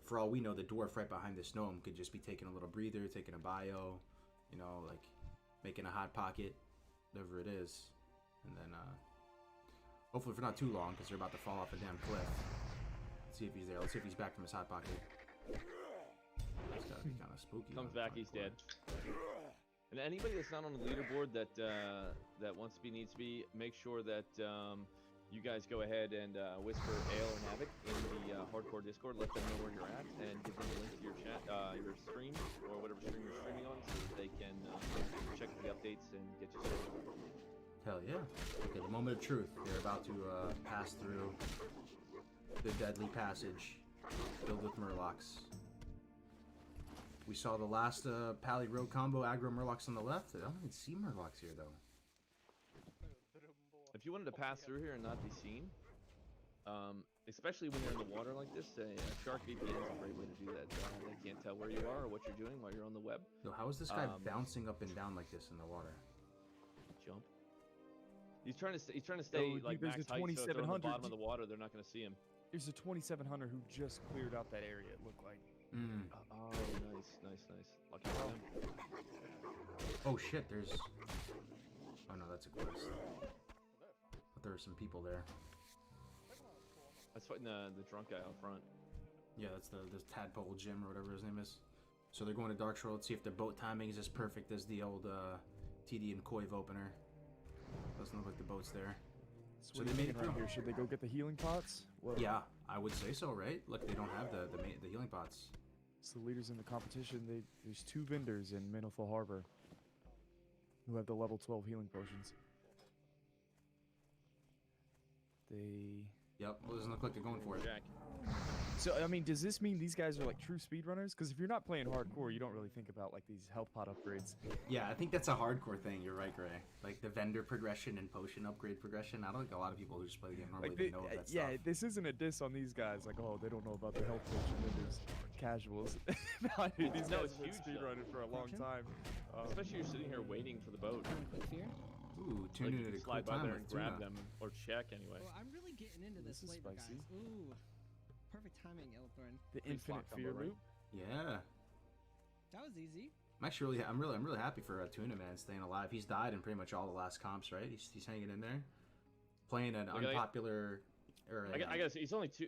for all we know, the dwarf right behind this gnome could just be taking a little breather, taking a bio, like making a hot pocket, whatever it is, and then hopefully for not too long, because they're about to fall off a damn cliff. Let's see if he's there. Let's see if he's back from his hot pocket. That's gotta be kind of spooky. Comes back, he's dead. And anybody that's not on the leaderboard that wants to be, needs to be, make sure that you guys go ahead and whisper Ale and Havoc in the hardcore Discord. Let them know where you're at, and give them a link to your chat, your stream, or whatever stream you're streaming on, so that they can check the updates and get you started. Hell yeah. Okay, the moment of truth. They're about to pass through the deadly passage filled with Murlocs. We saw the last Pally Road combo, aggro Murlocs on the left. I don't even see Murlocs here, though. If you wanted to pass through here and not be seen, especially when you're in the water like this, Shark VPN is a great way to do that. They can't tell where you are or what you're doing while you're on the web. Yo, how is this guy bouncing up and down like this in the water? Jump. He's trying to stay Oh, like there's max a height, so if they're on the 2700. bottom of the water, they're not going to see him. There's a 2700 who just cleared out that area. It looked like. Oh, nice. Lucky for them. Oh shit, there's... Oh no, that's a quest. But there are some people there. That's fighting the drunk guy out front. Yeah, that's the Tadpole Jim or whatever his name is. So they're going to Darkshore. Let's see if the boat timing is as perfect as the old TD and Koiv opener. Doesn't look like the boat's there. So they made it right here. Should they go get the healing pots? Well, Yeah, I would say so, right? Look, they don't have the healing pots. it's the leaders in the competition. There's 2 vendors in Manilful Harbor who have the level 12 healing potions. Yep, well, doesn't look like they're going for it. Jack. So, I mean, does this mean these guys are like true speedrunners? Because if you're not playing hardcore, you don't really think about like these health pot upgrades. Yeah, I think that's a hardcore thing. You're right, Gray. Like the vendor progression and potion upgrade progression. I don't think a lot of people who just play the game normally Like know of that yeah, stuff. this isn't a diss on these guys. Like, oh, they don't know about the health potion vendors, casuals. No, dude, these No, guys it's have been huge, though. speedrunning for a long time. Especially you're sitting here waiting for the boat. Quick fear. Ooh, Like tuned you in can at a cool slide by time there with and grab Tuna. them, or check anyway. Well, I'm really getting into This this, is flavor, spicy. guys. Ooh, perfect timing, Ilthorn. The Pretty infinite slot fear combo, right? loop. Yeah. That was easy. I'm really happy for Tuna Man staying alive. He's died in pretty much all the last comps, right? He's hanging in there, playing an Look, unpopular. I gotta say, he's only two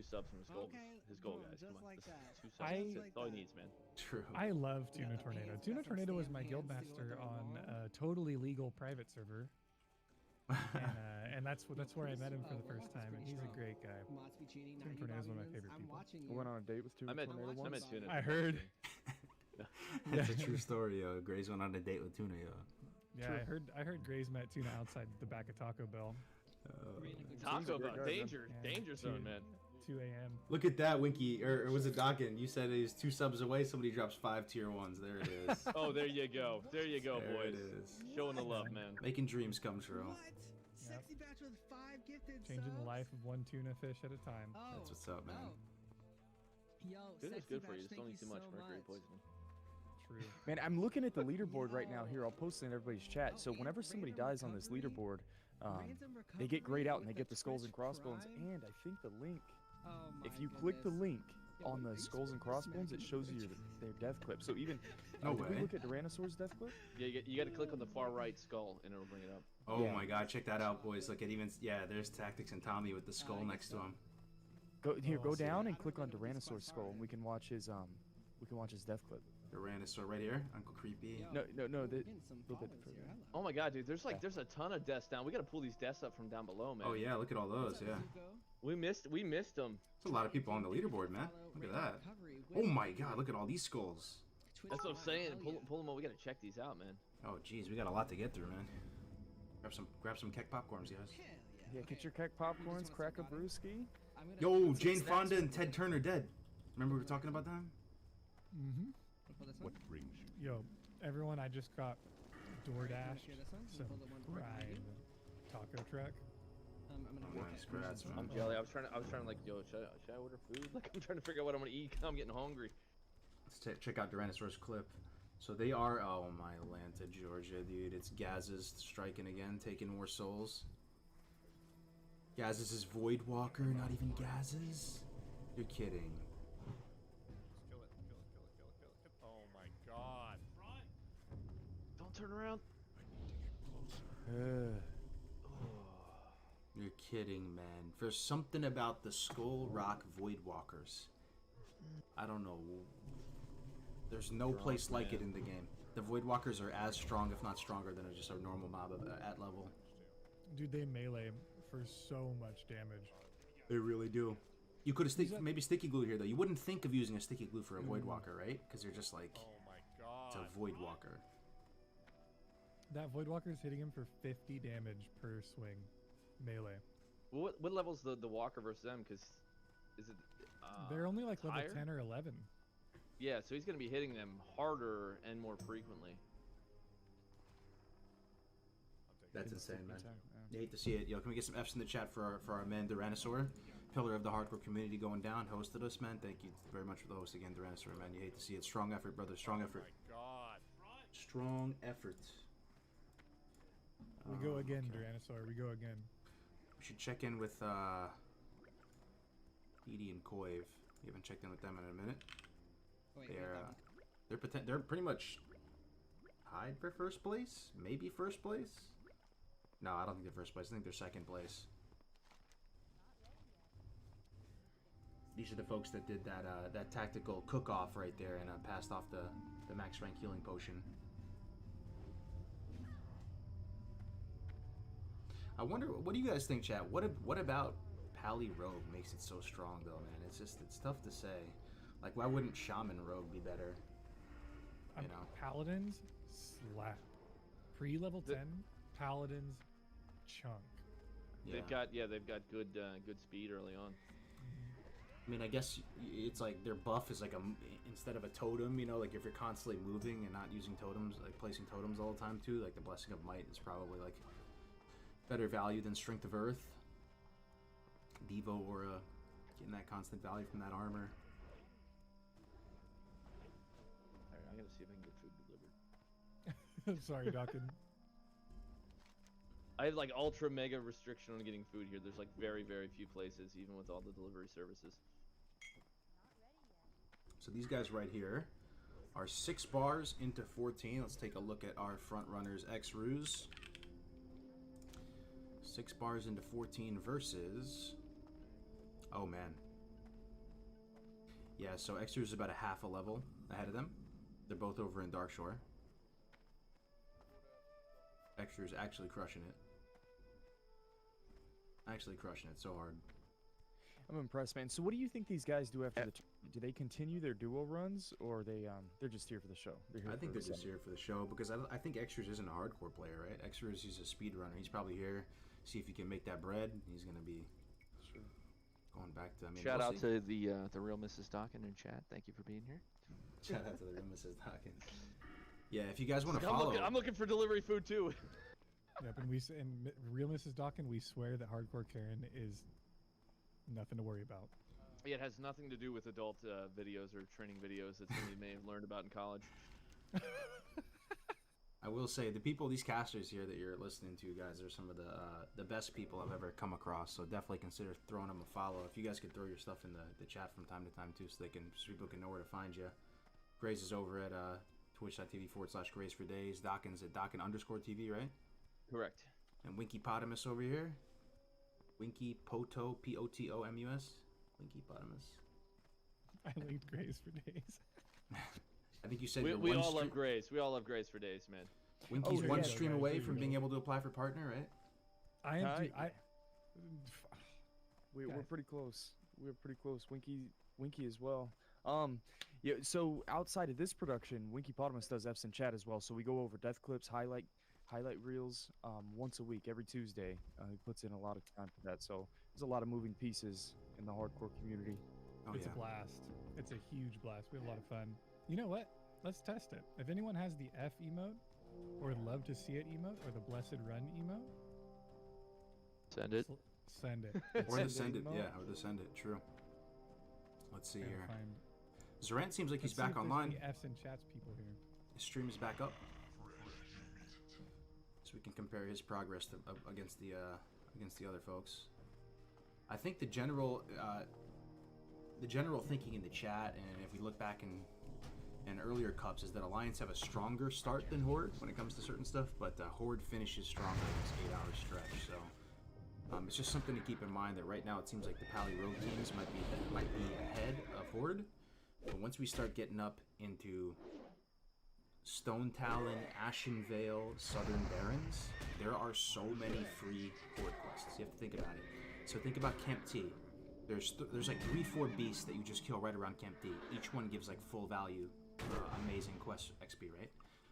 subs from his goal. Okay, His goal, boom, guys. just Come on. like This is that. 2 subs. I- That's it. Just That's all he like needs, man. True. I love Tuna Yeah, Tornado. hands, Tuna got some Tornado was stamp my hands, guild see what master they're on all. a totally legal private server, and that's where I met him for the first time. And he's a great guy. Mots be cheating. Tuna 90 Tornado's one of my Bobby favorite wins. I'm people. watching I you. went on a date with Tuna I met Tornado I once. met Tuna. I heard. That's a true story, yo. Gray's went on a date with Tuna, yo. Yeah, I heard Grays met Tuna outside the back of Taco Bell. Seems Taco a great Bell, guy, man. danger, Yeah, danger zone, man. 2 a.m. Look at that, Winky, or was it Dawkin? You said he's 2 subs away. Somebody drops 5 tier 1s. There it is. Oh, there you go. There you go, There boys. it is. Showing the love, man. Making dreams come true. What? Sexy batch with 5 gifted Changing the subs? life of one tuna fish at a time. Oh, That's what's up, man. Yo, Tuna's sexy good for you. batch, Just don't thank eat too you much so mercury much. poisoning. True. Man, I'm looking at the leaderboard right now here. I'll post it in everybody's chat. So whenever somebody dies on this leaderboard, they get grayed out and they get the skulls and crossbones. And I think the link, Oh if my you click the goodness. link on the skulls and crossbones, it shows you their death clip. So even, No did we way. look at Tyrannosaur's death clip? Yeah, you got to click on the far right skull and it'll bring it up. Oh Yeah. my god, check that out, boys. Look at even, yeah, there's Tactics and Tommy with the skull next to him. Go down and click on Tyrannosaur's skull, and we can watch his death clip. Tyrannosaur right here, Uncle Creepy. No, little bit Little further. Oh my god, dude, there's a ton of deaths down. We got to pull these deaths up from down below, man. Oh yeah, look at all those, yeah. We missed them. There's a lot of people on the leaderboard, man. Look at that. Oh my god, look at all these skulls. That's what I'm saying. Pull them up. We got to check these out, man. Oh jeez, we got a lot to get through, man. Grab some kek popcorns, guys. Yeah, get your kek popcorns, crack a brewski. Yo, Jane Fonda and Ted Turner dead. Remember we were talking about them? Mm-hmm. What? Yo, everyone, I just got DoorDash some fried taco truck. Oh, nice, congrats, man. I'm jelly. I was trying to like, yo, should I order food? Like, I'm trying to figure out what I'm gonna eat. I'm getting hungry. Let's check out Tyrannosaurus clip. So they are, oh my Atlanta, Georgia, dude. It's Gaz's striking again, taking more souls. Gaz's is Void Walker, not even Gaz's? You're kidding. Oh my god. Don't turn around. You're kidding, man. There's something about the Skull Rock Void Walkers. I don't know. There's no place like it in the game. The Void Walkers are as strong, if not stronger, than just a normal mob at level. Dude, they melee for so much damage. They really do. You could have maybe sticky glue here, though. You wouldn't think of using a sticky glue for a Void Walker, right? Because they're just like, Oh my god. it's a Void Walker. That Void Walker's hitting him for 50 damage per swing. Melee. Well, what level's the walker versus them? Because is it? They're only like level higher? 10 or 11. Yeah, so he's gonna be hitting them harder and more frequently. That's insane, man. Yeah. You hate to see it. Yo, can we get some F's in the chat for our man Tyrannosaur, pillar of the hardcore community going down, hosted us, man. Thank you very much for the host again, Tyrannosaur, man. You hate to see it. Strong effort, brother. Strong effort. My god. Strong effort. We go again, Okay. Tyrannosaur. We go again. We should check in with Edie and Koiv. We haven't checked in with them in a minute. They're pretty much tied for first place. Maybe first place. No, I don't think they're first place. I think they're second place. These are the folks that did that tactical cook-off right there and passed off the max rank healing potion. I wonder, what do you guys think, chat? What about Pally Rogue makes it so strong, though, man? It's tough to say. Like, why wouldn't Shaman Rogue be better? You know? Paladins slap. Pre-level 10, Paladins chunk. Yeah. They've got good speed early on. I mean, I guess it's like their buff is like instead of a totem, you know, like if you're constantly moving and not using totems, like placing totems all the time too, like the Blessing of Might is probably like better value than Strength of Earth. Devo Aura, getting that constant value from that armor. Alright, I gotta see if I can get food delivered. Sorry, Dawkins. I have like ultra mega restriction on getting food here. There's like very, very few places, even with all the delivery services. So these guys right here are 6 bars into 14. Let's take a look at our front runners X-Ruse. 6 bars into 14 versus... Oh man. Yeah, so X-Ruse is about a half a level ahead of them. They're both over in Darkshore. X-Ruse actually crushing it. Actually crushing it so hard. I'm impressed, man. So what do you think these guys do after the tournament? Do they continue their duo runs, or they're just here for the show? I think they're just here for the show because I think X-Ruse isn't a hardcore player, right? X-Ruse, he's a speedrunner. He's probably here see if you can make that bread. He's gonna be going back to. I mean, Shout we'll out see. to the real Mrs. Dawkins in chat. Thank you for being here. Shout out to the real Mrs. Dawkins. Yeah, if you guys want to I'm follow, I'm looking for delivery food too. Yep, and real Mrs. Dawkins, we swear that Hardcore Karen is nothing to worry about. Yeah, it has nothing to do with adult videos or training videos that somebody may have learned about in college. I will say the people, these casters here that you're listening to, guys, are some of the best people I've ever come across. So definitely consider throwing them a follow. If you guys could throw your stuff in the chat from time to time too, so people can know where to find you. Grace is over at twitch.tv/Grace for Days. Dawkins at Dawkins_TV, right? Correct. And Winky Potamus over here. Winky Poto, Potomus. Winky Potamus. I linked Grace for days. I think you said We you're all love Grace. We all love Grace for days, man. Winky's Oh, one yeah, stream okay, away so from you being know. able to apply for partner, right? I am. We're Guys. pretty close. We're pretty close. Winky as well. Yeah. So outside of this production, Winky Potamus does F's in chat as well. So we go over death clips, highlight reels, once a week, every Tuesday. He puts in a lot of time for that. So there's a lot of moving pieces in the hardcore community. Oh, It's yeah. a blast. It's a huge blast. We have a lot of fun. You know what? Let's test it. If anyone has the F emote, or love to see it emote, or the blessed run emote, Send it. send it. Or to Send send it, email? yeah, or to send it, true. Let's see Gotta here. find- Zorant seems like he's let's see back if there's online. any F's and chats people here. His stream is back up. So we can compare his progress to, against the other folks. I think the general thinking in the chat, and if we look back in earlier cups, is that Alliance have a stronger start than Horde when it comes to certain stuff, but Horde finishes stronger in this 8-hour stretch. So it's just something to keep in mind that right now it seems like the Pally Rogue teams might be ahead of Horde, but once we start getting up into Stone Talon, Ashen Vale, Southern Barrens, there are so many free Horde quests. You have to think about it. So think about Camp T. There's like 3-4 beasts that you just kill right around Camp T. Each one gives like full value, amazing quest XP, right?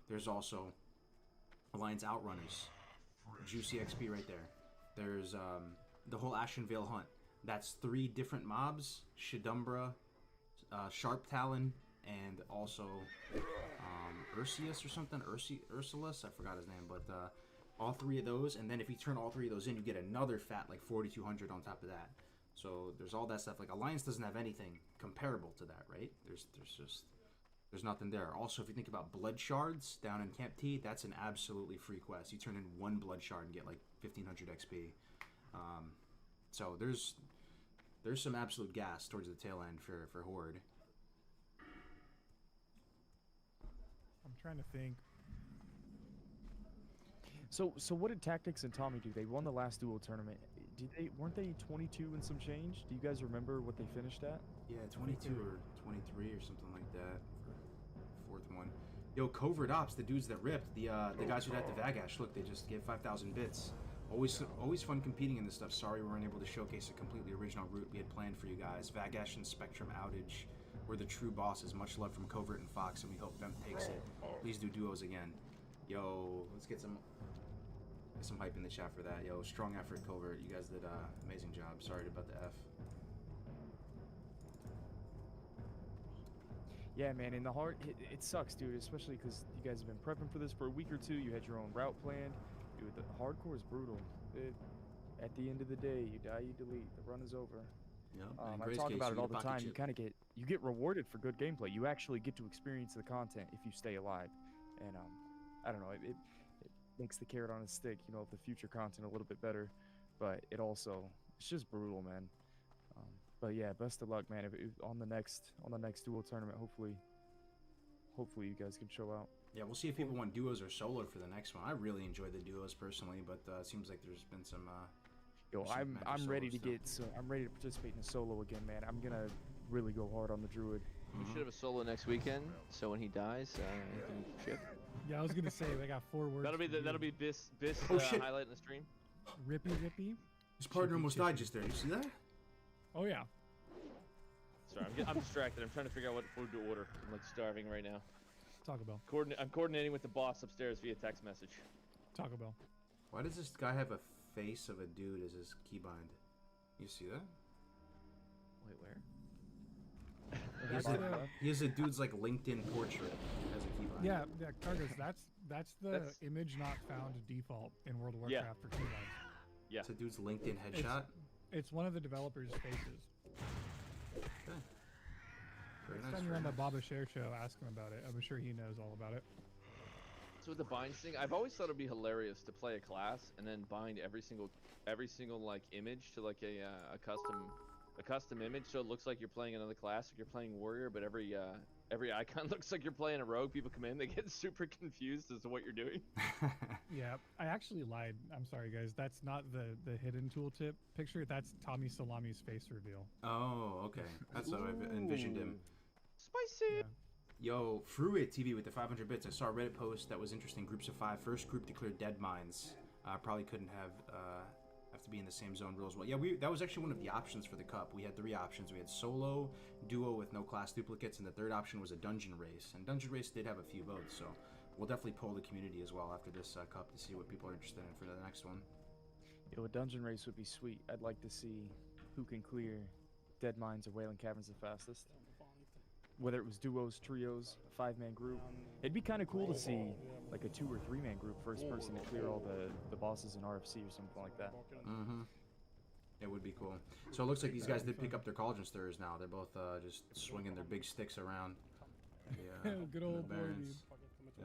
There's also Alliance Outrunners, juicy XP right there. There's the whole Ashen Vale hunt. That's 3 different mobs: Shadumbra, Sharp Talon, and also Ursius or something. Ursulus, I forgot his name, but all 3 of those. And then if you turn all 3 of those in, you get another fat like 4,200 on top of that. So there's all that stuff. Like Alliance doesn't have anything comparable to that, right? There's nothing there. Also, if you think about blood shards down in Camp T, that's an absolutely free quest. You turn in 1 blood shard and get like 1,500 XP. So there's some absolute gas towards the tail end for Horde. I'm trying to think. So what did Tactics and Tommy do? They won the last duel tournament. Weren't they 22 and some change? Do you guys remember what they finished at? Yeah, 22 or 23 or something like that for 4th one. Yo, Covert Ops, the dudes that ripped, the guys who had the Vagash, look, they just gave 5,000 bits. Always fun competing in this stuff. Sorry we weren't able to showcase a completely original route we had planned for you guys. Vagash and Spectrum Outage were the true bosses. Much love from Covert and Fox, and we hope Vemp takes it. Please do duos again. Yo, let's get some hype in the chat for that. Yo, strong effort, Covert. You guys did an amazing job. Sorry about the F. Yeah, man, in the heart, it sucks, dude, especially because you guys have been prepping for this for a week or two. You had your own route planned. Dude, the hardcore is brutal. At the end of the day, you die, you delete. The run is over. Yep. I talk about it all the time. You get rewarded for good gameplay. You actually get to experience the content if you stay alive. And I don't know, it makes the carrot on a stick, you know, of the future content a little bit better. But it's just brutal, man. But yeah, best of luck, man. On the next duel tournament, hopefully you guys can show out. Yeah, we'll see if people want duos or solo for the next one. I really enjoy the duos personally, but it seems like there's been some. Yo, some I'm magic ready to solos I'm ready to participate in a solo again, man. I'm gonna really go hard on the druid. We should have a solo next weekend, so when he dies, he can chip. Yeah, I was gonna say I got 4 words. That'll be Bis Oh, shit. highlight in the stream. Rippy Rippy. His partner almost died just there. You see that? Oh yeah. Sorry, I'm distracted. I'm trying to figure out what food to order. I'm like starving right now. Taco Bell. I'm coordinating with the boss upstairs via text message. Taco Bell. Why does this guy have a face of a dude as his keybind. You see that? Wait, where? That's the, He has a dude's like LinkedIn portrait as a keybind. yeah, Cargos, that's the That's- image not found default in World of Yeah. Warcraft for keybinds. Yeah. It's a dude's LinkedIn headshot. It's one of the developers' faces. Okay. Very Next nice. time you're very on the nice. Baba Share show, ask him about it. I'm sure he knows all about it. So with the binds thing, I've always thought it'd be hilarious to play a class and then bind every single like image to like a custom image, so it looks like you're playing another class, like you're playing warrior, but every icon looks like you're playing a rogue. People come in, they get super confused as to what you're doing. Yeah, I actually lied. I'm sorry, guys. That's not the hidden tooltip picture. That's Tommy Salami's face reveal. Oh, okay. That's how I envisioned him. Spicy. Yeah. Yo, Fruit TV with the 500 bits. I saw a Reddit post that was interesting. Groups of 5. First group declared dead mines. Probably couldn't have to be in the same zone rules. Well, yeah, that was actually one of the options for the cup. We had 3 options. We had solo, duo with no class duplicates, and the third option was a dungeon race. And dungeon race did have a few votes, so we'll definitely poll the community as well after this cup to see what people are interested in for the next one. Yo, a dungeon race would be sweet. I'd like to see who can clear Dead Mines or Wailing Caverns the fastest. Whether it was duos, trios, a 5-man group. It'd be kind of cool to see like a 2 or 3-man group, first person to clear all the bosses in RFC or something like that. Mm-hmm. It would be cool. So it looks like these guys did pick up their cauldron stirrers now. They're both just swinging their big sticks around. Good the old barons. Blorby. Yeah.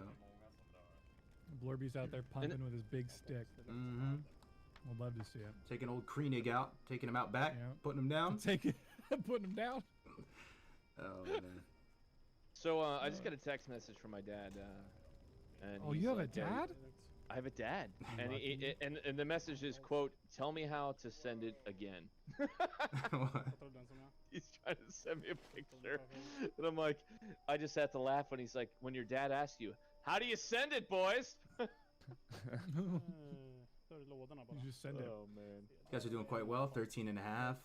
Blorby's out there pumping with his big stick. Mm-hmm. We'd love to see it. Taking old Kreenig out, taking him out back, Yeah. putting him down. Take it, putting him down. Oh man. So I just got a text message from my dad. And Oh, he's you have like, a dad? I have a dad, and and the message is, quote, "Tell me how to send it again." He's trying to send me a picture, and I'm like, I just have to laugh when he's like, when your dad asks you, "How do you send it, boys?" You just send it. Oh man. You guys are doing quite well. 13 and a half.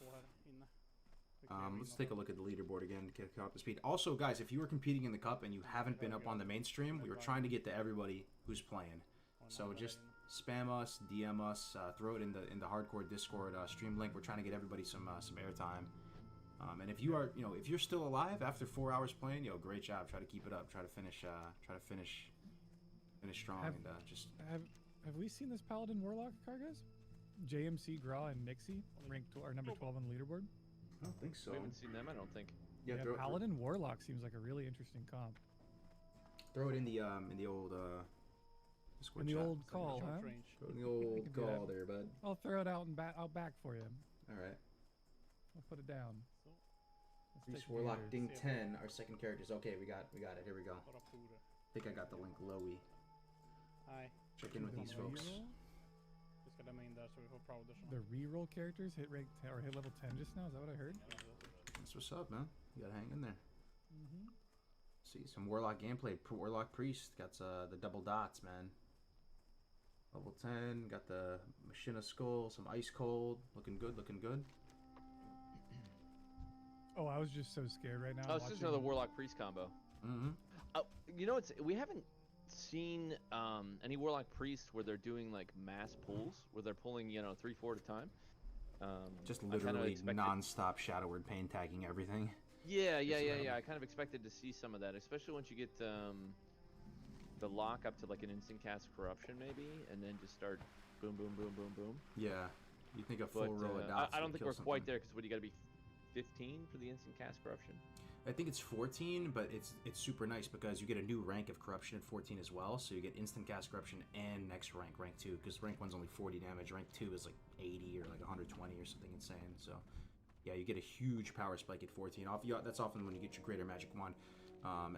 Let's take a look at the leaderboard again to get up to speed. Also, guys, if you were competing in the cup and you haven't been up on the mainstream, we were trying to get to everybody who's playing. So just spam us, DM us, throw it in the hardcore Discord stream link. We're trying to get everybody some airtime. And if you are, if you're still alive after 4 hours playing, great job. Try to keep it up. Try to finish strong. Have we seen this Paladin Warlock, Cargos? JMC, Graw, and Nixie ranked number 12 on the leaderboard. I don't think so. We haven't seen them, I don't think. Yeah, Paladin Warlock seems like a really interesting comp. Throw it in the old Discord In the chat. old call, huh? Throw it in the old can do call that. there, bud. I'll throw it out back for you. All right. I'll put it down. Let's Reese take the Warlock others. Ding 10, our second characters. Okay, we got it. Here we go. I think I got the link lowy. Check in with these folks. The reroll characters hit rank or hit level 10 just now. Is that what I heard? That's what's up, man. You gotta hang in there. Mm-hmm. See some Warlock gameplay. Warlock Priest got the double dots, man. Level 10. Got the Machina Skull. Some Ice Cold. Looking good. Looking good. Oh, I was just so scared right now. Oh, it's just watching- another Warlock Priest combo. Mm-hmm. We haven't seen any Warlock Priest where they're doing like mass pulls, where they're pulling 3-4 at a time. Just I kinda literally expected- non-stop Shadow Word pain tagging everything. Yeah. It's, I kind of expected to see some of that, especially once you get the lock up to like an instant cast corruption maybe, and then just start boom, boom, boom, boom, boom. Yeah. You think a full But row of dots I don't would think kill we're something. quite there, because what, you got to be 15 for the instant cast corruption? I think it's 14, but it's super nice because you get a new rank of corruption at 14 as well. So you get instant cast corruption and next rank 2, because rank 1's only 40 damage, rank 2 is like 80 or like 120 or something insane. So yeah, you get a huge power spike at 14. That's often when you get your greater magic wand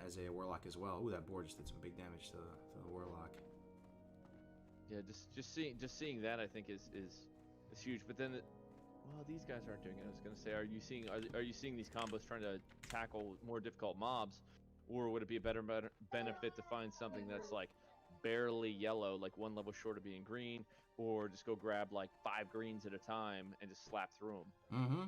as a warlock as well. Ooh, that board just did some big damage to the warlock. Yeah, just seeing that I think is huge. But then, well, these guys aren't doing it. I was gonna say, are you seeing these combos trying to tackle more difficult mobs, or would it be a better benefit to find something that's like barely yellow, like one level short of being green, or just go grab like 5 greens at a time and just slap through them? Mm-hmm.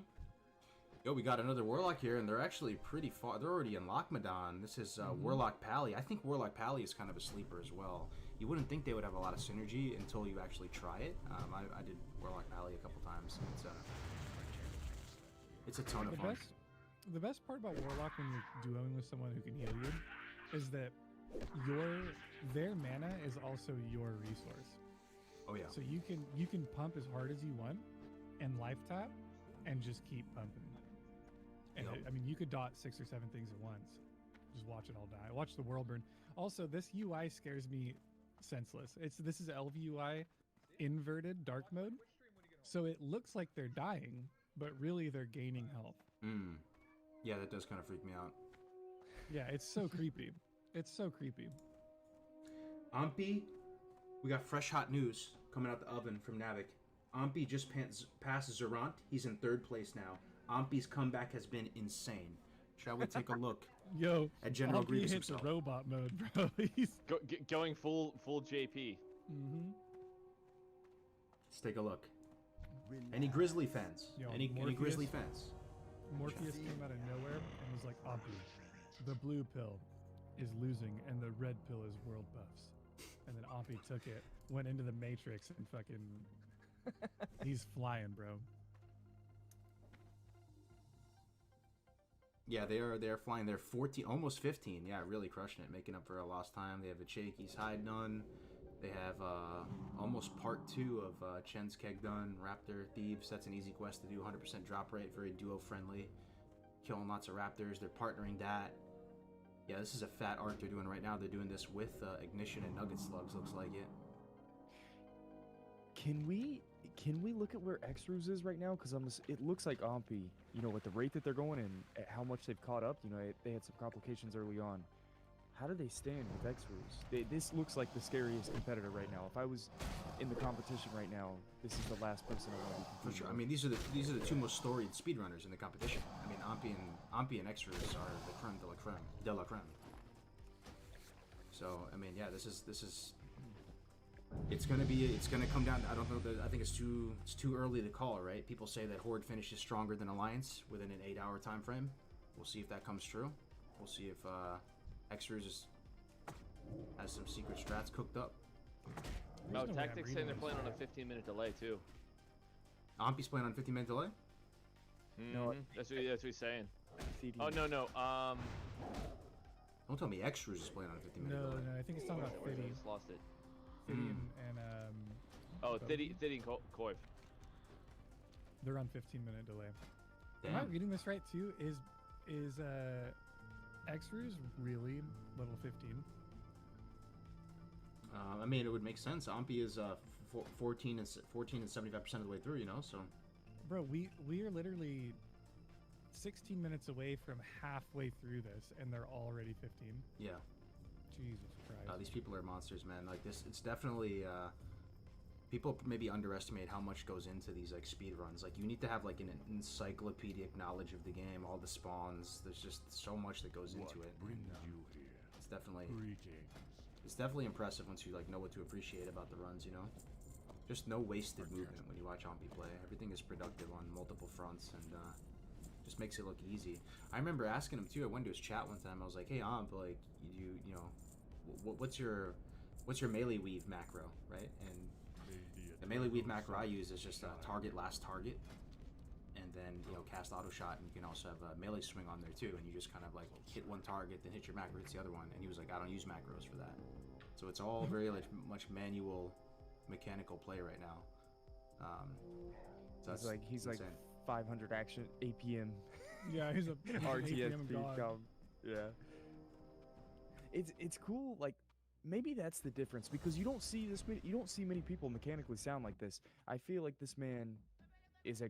Yo, we got another Warlock here, and they're actually pretty far. They're already in Lochmadon. This is Warlock Pally. I think Warlock Pally is kind of a sleeper as well. You wouldn't think they would have a lot of synergy until you actually try it. I did Warlock Valley a couple times. It's a ton of fun. The best part about Warlock when you're duoing with someone who can heal you is that their mana is also your resource. Oh yeah. So you can pump as hard as you want and life tap and just keep pumping. And Yep. I mean, you could dot 6 or 7 things at once. Just watch it all die. Watch the world burn. Also, this UI scares me senseless. This is LV inverted dark mode. So it looks like they're dying, but really they're gaining health. Yeah, that does kind of freak me out. Yeah, it's so creepy. It's so creepy. Ampi, we got fresh hot news coming out the oven from Navik. Ampi just passed Zerant. He's in 3rd place now. Ampi's comeback has been insane. Shall we take a look Yo, at General Ampi Grievous hits himself? robot mode, bro. He's Going full JP. Let's take a look. Any Grizzly fans? Yo, Any Grizzly fans? Morpheus came out of nowhere and was like, Ampi, the blue pill is losing and the red pill is world buffs. And then Ampi took it, went into the Matrix, and fucking... he's flying, bro. Yeah, they're flying. They're 14, almost 15. Yeah, really crushing it, making up for a lost time. They have a Chaki's Hide done. They have almost part 2 of Chen's Keg done. Raptor Thieves. That's an easy quest to do. 100% drop rate, very duo friendly. Killing lots of raptors. They're partnering that. Yeah, this is a fat arc they're doing right now. They're doing this with Ignition and Nugget Slugs. Looks like it. Can we look at where Xrus is right now? Because it looks like Ampi, you know, with the rate that they're going and at how much they've caught up, you know, they had some complications early on. How do they stand with Xrus? This looks like the scariest competitor right now. If I was in the competition right now, this is the last person I want to be For competing sure. I with. mean, these are the 2 most storied speedrunners in the competition. I mean, Ampi and Xrus are the creme de la creme. So, I mean, yeah, this is it's gonna come down. I don't know. I think it's too early to call, right? People say that Horde finishes stronger than Alliance within an 8-hour time frame. We'll see if that comes true. We'll see if Xrus has some secret strats cooked up. Oh, no way I'm Tactics saying reading they're this. playing on a 15-minute delay too. Ampi's playing on 15-minute delay. No, That's what he's saying. CD. Oh no. Don't tell me Xrus is playing on a 15-minute delay. No, I think he's talking about I Thiddy. just lost it. Thiddy and Oh, Bogey. Thiddy and Koiv. They're on 15-minute delay. Damn. Am I reading this right too? Is Xrus really level 15? I mean, it would make sense. Ampi is 14 and 75% of the way through, you know. So Bro, we are literally 16 minutes away from halfway through this, and they're already 15. yeah, Jesus Christ. these people are monsters, man. Like this, it's definitely people maybe underestimate how much goes into these like speed runs. Like you need to have like an encyclopedic knowledge of the game, all the spawns. There's just so much that goes into it. It's definitely impressive once you like know what to appreciate about the runs, you know. Just no wasted movement when you watch Ampi play. Everything is productive on multiple fronts and just makes it look easy. I remember asking him too. I went to his chat one time. I was like, "Hey Amp, like you know, what's your melee weave macro, right?" And the melee weave macro I use is just target last target, and then cast auto shot, and you can also have a melee swing on there too, and you just kind of like hit one target, then hit your macro, hits the other one. And he was like, "I don't use macros for that." So it's all very like much manual, mechanical play right now. So He's like insane. 500 action APM. Yeah, he's a RTS APM speed god. count. Yeah. It's cool. Like maybe that's the difference because you don't see many people mechanically sound like this. I feel like this man is a